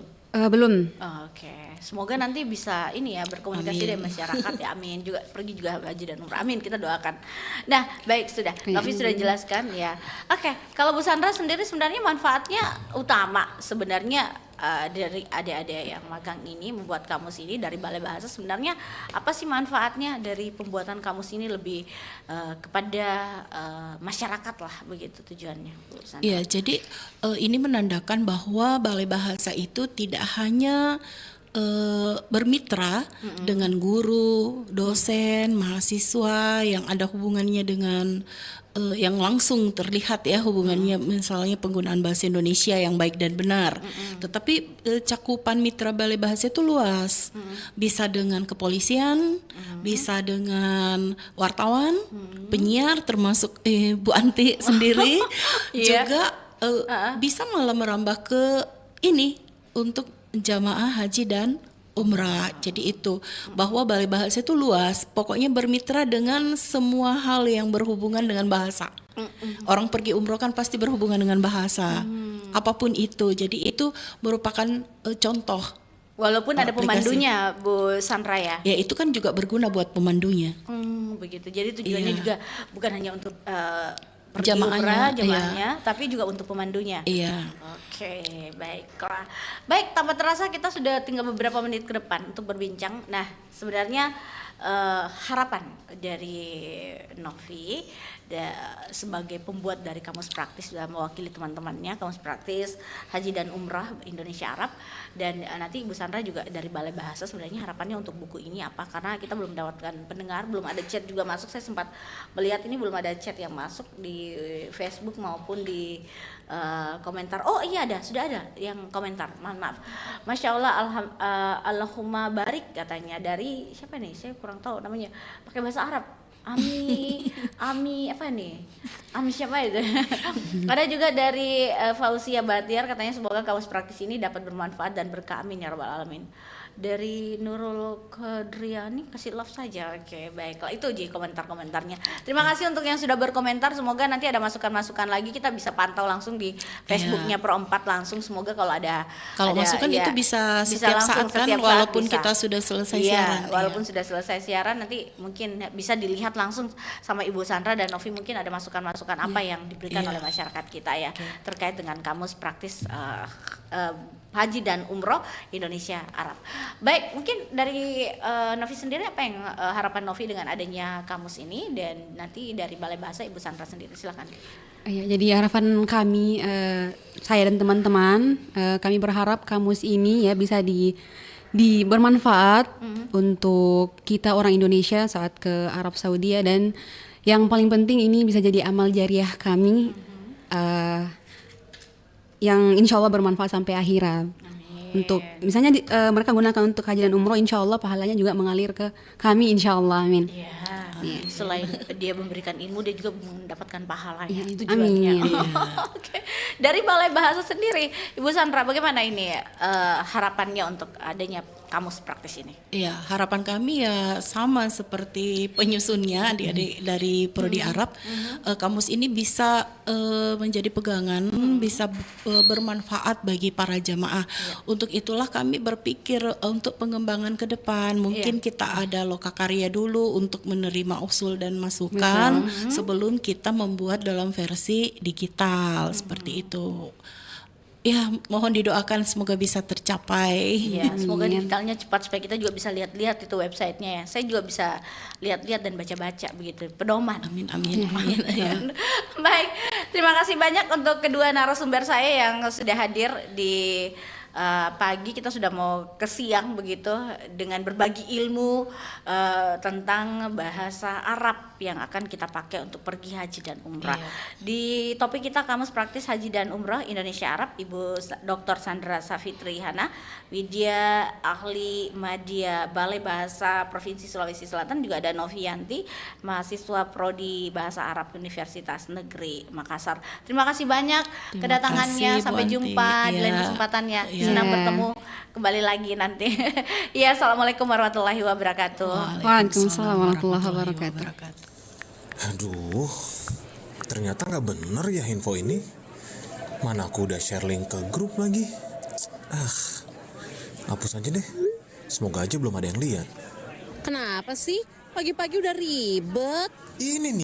Belum. Oke, semoga nanti bisa ini ya berkomunikasi dengan masyarakat ya, amin. Juga pergi juga haji dan umrah, amin, kita doakan. Nah, baik, sudah, Novi sudah jelaskan ya. Oke, kalau Bu Sandra sendiri sebenarnya manfaatnya utama sebenarnya dari adik-adik yang magang ini membuat kamus ini dari Balai Bahasa, sebenarnya apa sih manfaatnya dari pembuatan kamus ini lebih kepada masyarakat lah, begitu tujuannya, Bu Sandra? Iya, jadi ini menandakan bahwa Balai Bahasa itu tidak hanya bermitra dengan guru, dosen, mahasiswa yang ada hubungannya dengan yang langsung terlihat ya hubungannya, misalnya penggunaan bahasa Indonesia yang baik dan benar. Tetapi cakupan mitra Balai Bahasa itu luas. Bisa dengan kepolisian, bisa dengan wartawan, penyiar termasuk Bu Anti sendiri juga bisa malah merambah ke ini untuk jamaah haji dan umrah. Jadi itu bahwa Balai Bahasa itu luas, pokoknya bermitra dengan semua hal yang berhubungan dengan bahasa. Orang pergi umroh kan pasti berhubungan dengan bahasa, apapun itu. Jadi itu merupakan contoh. Walaupun ada pemandunya, Bu Sandra ya? Ya itu kan juga berguna buat pemandunya. begitu. Jadi tujuannya Iya. juga bukan hanya untuk pergi Jamaahnya, umrah, jamaahnya, tapi juga untuk pemandunya. Iya. Oke, baiklah. Baik, tanpa terasa kita sudah tinggal beberapa menit ke depan untuk berbincang. Nah, sebenarnya harapan dari Novi sebagai pembuat dari Kamus Praktis, sudah mewakili teman-temannya Kamus Praktis Haji dan Umrah Indonesia Arab, dan nanti Ibu Sandra juga dari Balai Bahasa. Sebenarnya harapannya untuk buku ini apa, karena kita belum mendapatkan pendengar, belum ada chat juga masuk. Saya sempat melihat ini belum ada chat yang masuk di Facebook maupun di komentar. Oh iya, sudah ada yang komentar, maaf. Masya Allah, Allahumma barik katanya, dari siapa nih, saya kurang tahu namanya, pakai bahasa Arab. Ami apa nih? Ami siapa itu? Ada juga dari Fauzia Batiar, katanya semoga Kamus Praktis ini dapat bermanfaat dan berkah, amin ya rabbal alamin. Dari Nurul Kedriani, kasih love saja. Oke, baiklah, itu Ji komentar-komentarnya. Terima kasih untuk yang sudah berkomentar. Semoga nanti ada masukan-masukan lagi, kita bisa pantau langsung di Facebooknya Pro 4 langsung. Semoga kalau ada masukan itu bisa setiap langsung, saat kan, setiap saat walaupun bisa. kita sudah selesai Iya, siaran. walaupun sudah selesai siaran, nanti mungkin bisa dilihat langsung sama Ibu Sandra dan Novi, mungkin ada masukan-masukan apa yang diberikan oleh masyarakat kita ya, terkait dengan Kamus Praktis Haji dan Umroh Indonesia Arab. Baik, mungkin dari Novi sendiri apa yang harapan Novi dengan adanya kamus ini, dan nanti dari Balai Bahasa Ibu Sandra sendiri, silakan. Ya, jadi harapan kami, saya dan teman-teman, kami berharap kamus ini ya bisa bermanfaat untuk kita orang Indonesia saat ke Arab Saudi ya, dan yang paling penting ini bisa jadi amal jariah kami yang insya Allah bermanfaat sampai akhirat. Untuk misalnya mereka gunakan untuk haji dan umroh, insya Allah pahalanya juga mengalir ke kami, insya Allah, amin. Selain dia memberikan ilmu, dia juga mendapatkan pahala ya, Amin. tujuannya. Oke. Dari Balai Bahasa sendiri, Ibu Sandra, bagaimana ini harapannya untuk adanya Kamus Praktis ini? Iya, harapan kami ya sama seperti penyusunnya adik-adik dari Prodi Arab. Kamus ini bisa menjadi pegangan, bisa bermanfaat bagi para jamaah. Untuk itulah kami berpikir untuk pengembangan ke depan, mungkin kita ada lokakarya dulu untuk menerima usul dan masukan sebelum kita membuat dalam versi digital seperti itu. Ya, mohon didoakan semoga bisa tercapai. Ya, semoga digitalnya cepat supaya kita juga bisa lihat-lihat itu websitenya ya. Saya juga bisa lihat-lihat dan baca-baca begitu, pedoman. Amin. Baik, terima kasih banyak untuk kedua narasumber saya yang sudah hadir di pagi. Kita sudah mau ke siang begitu, dengan berbagi ilmu tentang bahasa Arab yang akan kita pakai untuk pergi haji dan umrah. Di topik kita Kamus Praktis Haji dan Umrah Indonesia Arab, Ibu Dr. Sandra Safitri Hana, Widya Ahli Madya Balai Bahasa Provinsi Sulawesi Selatan, juga ada Novianti, mahasiswa Prodi Bahasa Arab Universitas Negeri Makassar. Terima kasih banyak kedatangannya. Sampai jumpa di lain kesempatannya. Senang bertemu kembali lagi nanti. Ya, assalamualaikum warahmatullahi wabarakatuh. Waalaikumsalam warahmatullahi wabarakatuh. Aduh, ternyata nggak bener ya info ini. Mana aku udah share link ke grup lagi. Hapus aja deh. Semoga aja belum ada yang lihat. Kenapa sih? Pagi-pagi udah ribet. Ini nih.